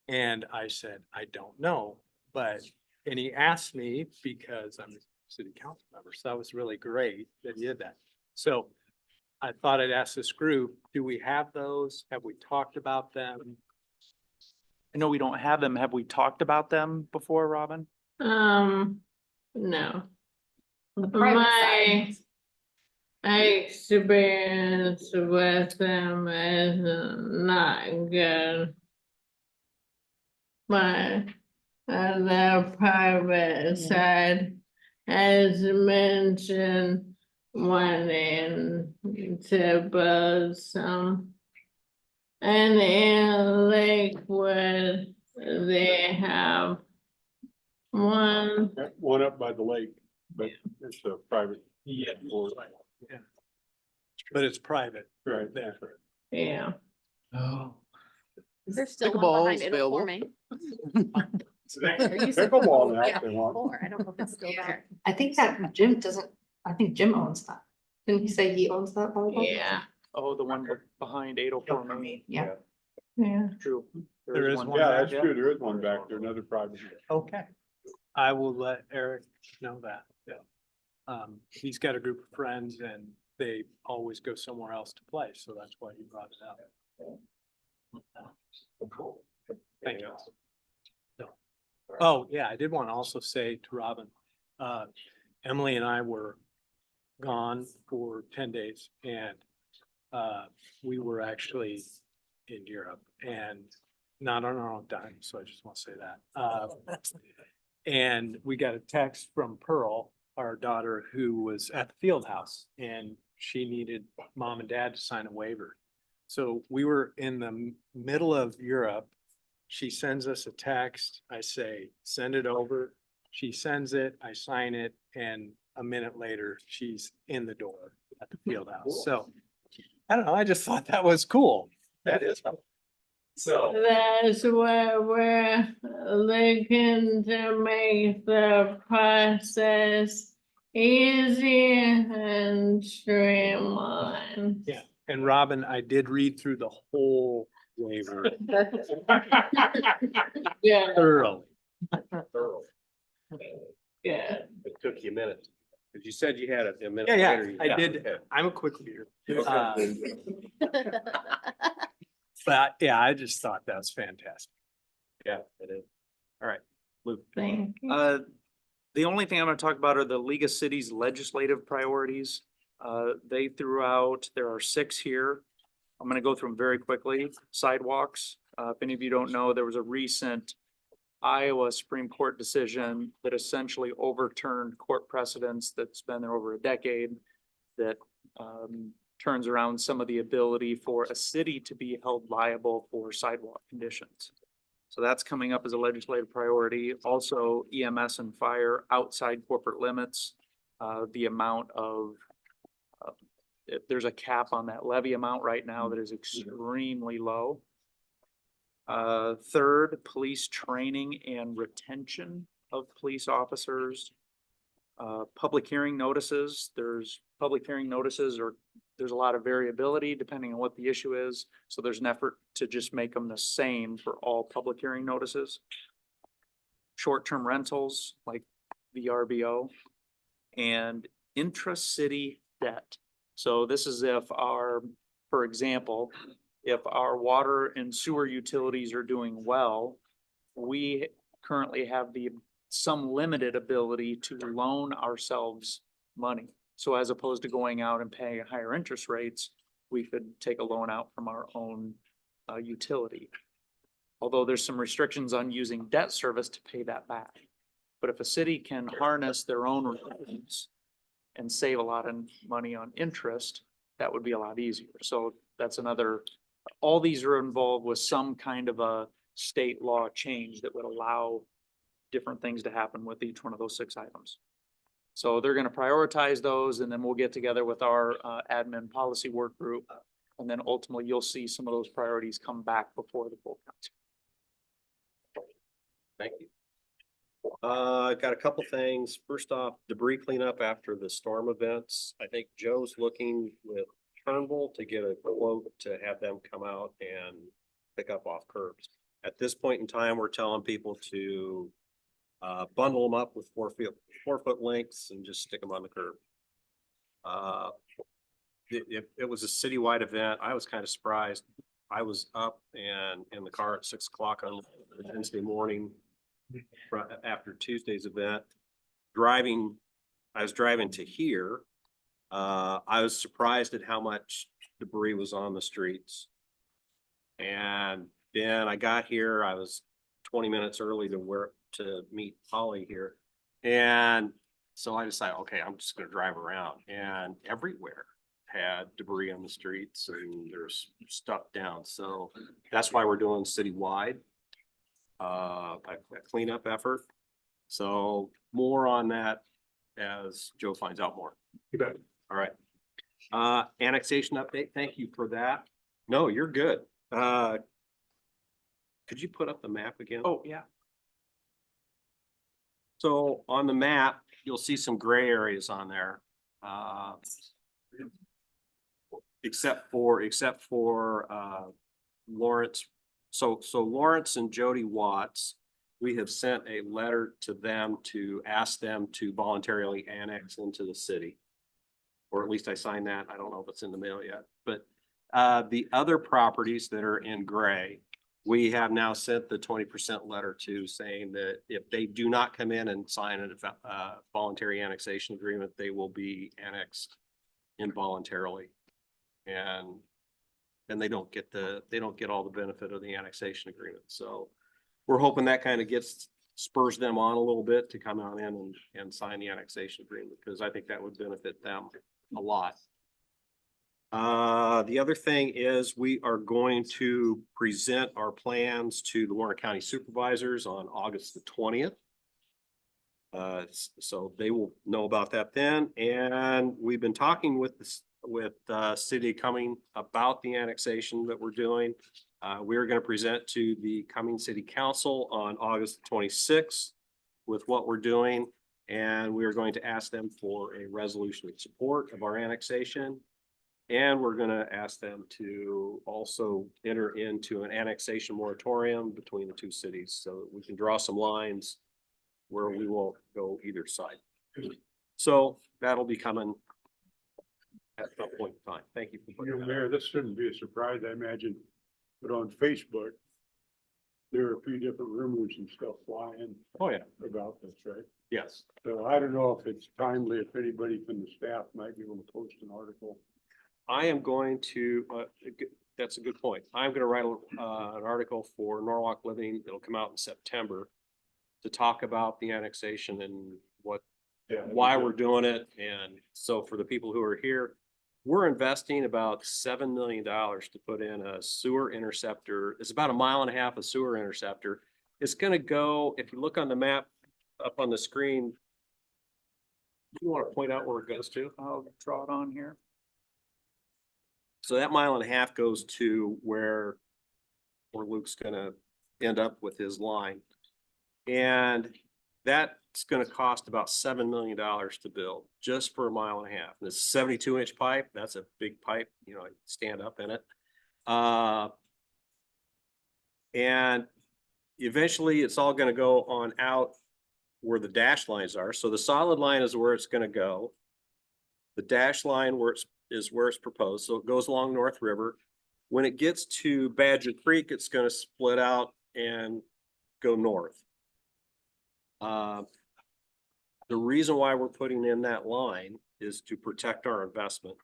Speaker 10: And I said, "I don't know," and he asked me because I'm a city council member, so that was really great that he did that. So I thought I'd ask this group, do we have those? Have we talked about them?
Speaker 3: I know we don't have them. Have we talked about them before, Robin?
Speaker 5: No. My experience with them is not good. But the private side, as mentioned, wanting to build some. And in Lakewood, they have one.
Speaker 8: One up by the lake, but it's a private.
Speaker 10: Yeah. But it's private.
Speaker 8: Right.
Speaker 10: There.
Speaker 5: Yeah.
Speaker 10: Oh.
Speaker 4: There's still one
Speaker 3: Pickleball is
Speaker 4: behind
Speaker 3: available.
Speaker 4: There used to be
Speaker 8: Pickleball
Speaker 4: one,
Speaker 8: now,
Speaker 4: yeah,
Speaker 8: they want.
Speaker 4: before. I don't know if it's still there.
Speaker 15: I think that Jim doesn't, I think Jim owns that. Didn't he say he owns that volleyball?
Speaker 5: Yeah.
Speaker 3: Oh, the one behind 804 Main.
Speaker 15: Yeah.
Speaker 5: Yeah.
Speaker 3: True.
Speaker 10: There is one
Speaker 8: Yeah,
Speaker 10: back
Speaker 8: that's true. There is one back there, another private.
Speaker 10: Okay. I will let Eric know that. Yeah. He's got a group of friends and they always go somewhere else to play, so that's why he brought it up. Thank you. Oh, yeah, I did want to also say to Robin, Emily and I were gone for 10 days and we were actually in Europe and not on our own dime, so I just want to say that. And we got a text from Pearl, our daughter, who was at the field house, and she needed mom and dad to sign a waiver. So we were in the middle of Europe. She sends us a text. I say, send it over. She sends it, I sign it, and a minute later, she's in the door at the field house. So I don't know, I just thought that was cool. That is.
Speaker 7: So.
Speaker 5: That's what we're looking to make the process easier and streamlined.
Speaker 10: Yeah, and Robin, I did read through the whole waiver
Speaker 5: Yeah,
Speaker 10: thoroughly.
Speaker 5: yeah.
Speaker 2: It took you a minute, because you said you had a minute
Speaker 10: Yeah,
Speaker 2: later.
Speaker 10: I did. I'm a quick reader. But yeah, I just thought that's fantastic.
Speaker 2: Yeah, it is. All right, Luke.
Speaker 5: Thank you.
Speaker 3: The only thing I'm gonna talk about are the League of Cities legislative priorities. They threw out, there are 6 here. I'm gonna go through them very quickly. Sidewalks, if any of you don't know, there was a recent Iowa Supreme Court decision that essentially overturned court precedents that's been there over a decade that turns around some of the ability for a city to be held liable for sidewalk conditions. So that's coming up as a legislative priority. Also EMS and fire outside corporate limits. The amount of, there's a cap on that levy amount right now that is extremely low. Third, police training and retention of police officers. Public hearing notices, there's public hearing notices or there's a lot of variability depending on what the issue is. So there's an effort to just make them the same for all public hearing notices. Short-term rentals like VRBO and intra-city debt. So this is if our, for example, if our water and sewer utilities are doing well, we currently have some limited ability to loan ourselves money. So as opposed to going out and paying higher interest rates, we could take a loan out from our own utility. Although there's some restrictions on using debt service to pay that back. But if a city can harness their own revenues and save a lot of money on interest, that would be a lot easier. So that's another, all these are involved with some kind of a state law change that would allow different things to happen with each one of those 6 items. So they're gonna prioritize those and then we'll get together with our admin policy work group. And then ultimately you'll see some of those priorities come back before the full council.
Speaker 2: Thank you. Got a couple things. First off, debris cleanup after the storm events. I think Joe's looking with Turnbull to get a quote to have them come out and pick up off curbs. At this point in time, we're telling people to bundle them up with 4-foot lengths and just stick them on the curb. It was a citywide event. I was kind of surprised. I was up and in the car at 6 o'clock on Wednesday morning after Tuesday's event. I was driving to here. I was surprised at how much debris was on the streets. And then I got here, I was 20 minutes early to meet Holly here. And so I decided, okay, I'm just gonna drive around, and everywhere had debris on the streets and there's stuff down. So that's why we're doing citywide a cleanup effort. So more on that as Joe finds out more.
Speaker 12: You bet.
Speaker 2: All right. Annexation update. Thank you for that. No, you're good. Could you put up the map again?
Speaker 3: Oh, yeah.
Speaker 2: So on the map, you'll see some gray areas on there. Except for Lawrence. So Lawrence and Jody Watts, we have sent a letter to them to ask them to voluntarily annex into the city. Or at least I signed that. I don't know if it's in the mail yet, but the other properties that are in gray, we have now sent the 20% letter to, saying that if they do not come in and sign a voluntary annexation agreement, they will be annexed involuntarily. And they don't get all the benefit of the annexation agreement. So we're hoping that kind of spurs them on a little bit to come on in and sign the annexation agreement, because I think that would benefit them a lot. The other thing is we are going to present our plans to the Warner County Supervisors on August the 20th. So they will know about that then. And we've been talking with City Cumming about the annexation that we're doing. We're going to present to the Cumming City Council on August 26th with what we're doing. And we are going to ask them for a resolution in support of our annexation. And we're going to ask them to also enter into an annexation moratorium between the two cities so that we can draw some lines where we won't go either side. So that'll be coming at some point in time. Thank you for
Speaker 8: You
Speaker 2: putting
Speaker 8: know,
Speaker 2: that.
Speaker 8: Mayor, this shouldn't be a surprise, I imagine, but on Facebook, there are a few different rumors and stuff flying
Speaker 2: Oh, yeah.
Speaker 8: about this, right?
Speaker 2: Yes.
Speaker 8: So I don't know if it's timely, if anybody from the staff might be able to post an article.
Speaker 2: I am going to, that's a good point. I'm going to write an article for Norwalk Living. It'll come out in September to talk about the annexation and why we're doing it. And so for the people who are here, we're investing about $7 million to put in a sewer interceptor. It's about 1.5 miles of sewer interceptor. It's going to go, if you look on the map up on the screen, you want to point out where it goes to?
Speaker 3: I'll draw it on here.
Speaker 2: So that 1.5 miles goes to where Luke's gonna end up with his line. And that's gonna cost about $7 million to build, just for 1.5 miles. And it's a 72-inch pipe. That's a big pipe, you know, I stand up in it. And eventually it's all gonna go on out where the dash lines are. So the solid line is where it's gonna go. The dash line is where it's proposed. So it goes along North River. When it gets to Badger Creek, it's going to split out and go north. The reason why we're putting in that line is to protect our investment.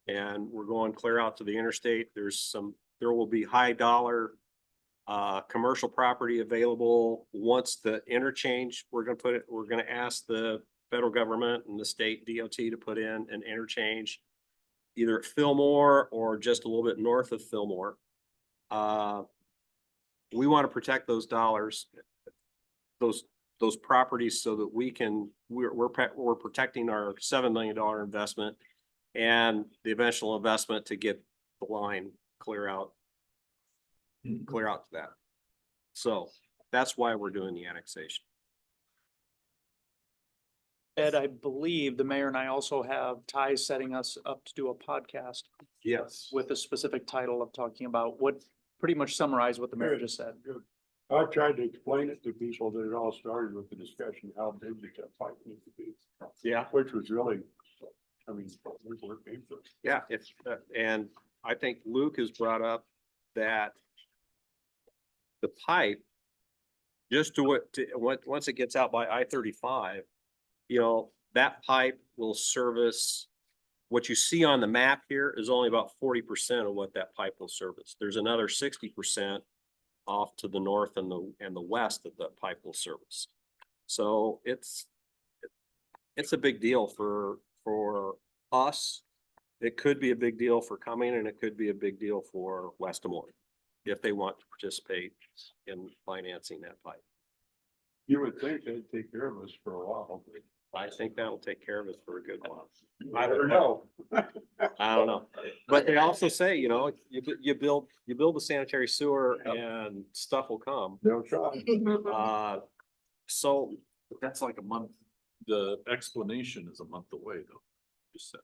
Speaker 2: And we're going clear out to the interstate. There will be high dollar commercial property available once the interchange, we're going to ask the federal government and the state DOT to put in an interchange either at Fillmore or just a little bit north of Fillmore. We want to protect those dollars, those properties, so that we're protecting our $7 million investment and the eventual investment to get the line clear out to that. So that's why we're doing the annexation.
Speaker 3: Ed, I believe the mayor and I also have Ty setting us up to do a podcast
Speaker 2: Yes.
Speaker 3: with a specific title of talking about pretty much summarize what the mayor just said.
Speaker 8: Good. I tried to explain it to people that it all started with the discussion, how big the pipe needs to be.
Speaker 2: Yeah.
Speaker 8: Which was really, I mean, where it came from.
Speaker 2: Yeah, and I think Luke has brought up that the pipe, just once it gets out by I-35, you know, that pipe will service, what you see on the map here is only about 40% of what that pipe will service. There's another 60% off to the north and the west that the pipe will service. So it's a big deal for us. It could be a big deal for Cumming, and it could be a big deal for West Des Moines if they want to participate in financing that pipe.
Speaker 8: You would think they'd take care of us for a while.
Speaker 2: I think that'll take care of us for a good while.
Speaker 8: I don't know.
Speaker 2: I don't know. But they also say, you know, you build the sanitary sewer and stuff will come.
Speaker 8: They'll try.
Speaker 2: So
Speaker 7: But that's like a month, the explanation is a month away though. Just said.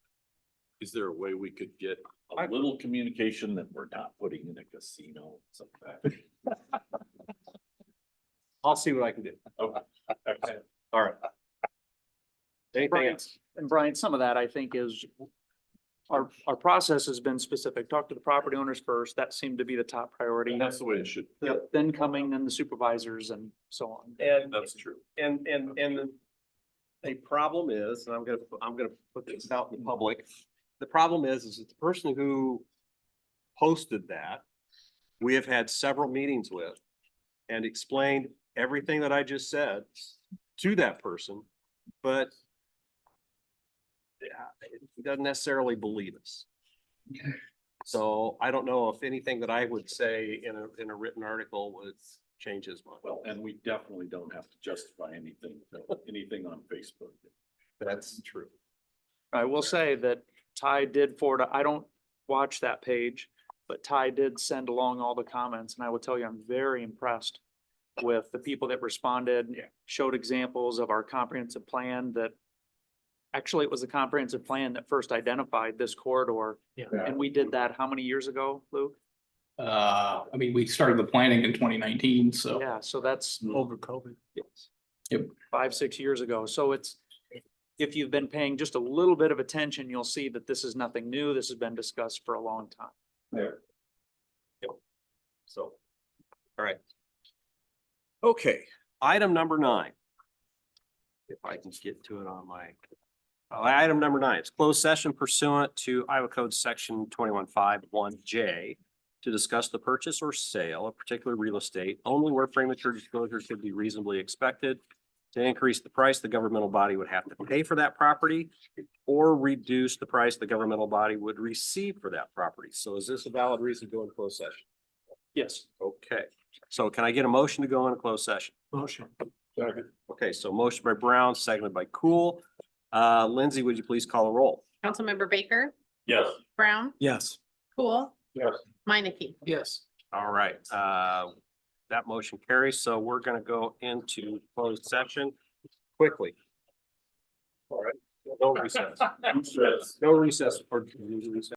Speaker 7: Is there a way we could get a little communication that we're not putting in a casino, something like that?
Speaker 2: I'll see what I can do.
Speaker 7: Okay.
Speaker 2: All right. Anything
Speaker 3: Brian,
Speaker 2: else?
Speaker 3: and Brian, some of that I think is our process has been specific. Talk to the property owners first. That seemed to be the top priority.
Speaker 7: And that's the way it should.
Speaker 3: Yep, then Cumming, then the supervisors and so on.
Speaker 2: And
Speaker 7: That's true.
Speaker 2: and a problem is, and I'm gonna put this out in the public. The problem is that the person who posted that, we have had several meetings with and explained everything that I just said to that person, but he doesn't necessarily believe us. So I don't know if anything that I would say in a written article change his mind.
Speaker 7: Well, and we definitely don't have to justify anything on Facebook.
Speaker 2: That's true.
Speaker 3: I will say that Ty did forward, I don't watch that page, but Ty did send along all the comments, and I will tell you, I'm very impressed with the people that responded, showed examples of our comprehensive plan that actually it was the comprehensive plan that first identified this corridor.
Speaker 1: Yeah.
Speaker 3: And we did that how many years ago, Luke?
Speaker 9: I mean, we started the planning in 2019, so.
Speaker 3: Yeah, so that's
Speaker 10: Over COVID.
Speaker 9: Yep.
Speaker 3: 5-6 years ago. So it's, if you've been paying just a little bit of attention, you'll see that this is nothing new. This has been discussed for a long time.
Speaker 2: There. Yep. So, all right. Okay, item number 9. If I can get to it on my, item number 9, it's closed session pursuant to Iowa Code Section 2151J to discuss the purchase or sale of particular real estate only where premature disclosure should be reasonably expected to increase the price the governmental body would have to pay for that property or reduce the price the governmental body would receive for that property. So is this a valid reason to go into closed session?
Speaker 3: Yes.
Speaker 2: Okay, so can I get a motion to go into closed session?
Speaker 10: Motion.
Speaker 2: Okay, so motion by Brown, seconded by Cool. Lindsay, would you please call the roll?
Speaker 4: Councilmember Baker,
Speaker 7: Yes.
Speaker 4: Brown,
Speaker 10: Yes.
Speaker 4: Cool,
Speaker 8: Yes.
Speaker 4: Meineke.
Speaker 3: Yes.
Speaker 2: All right, that motion carries, so we're gonna go into closed session quickly. All right, no recess. No recess or recess.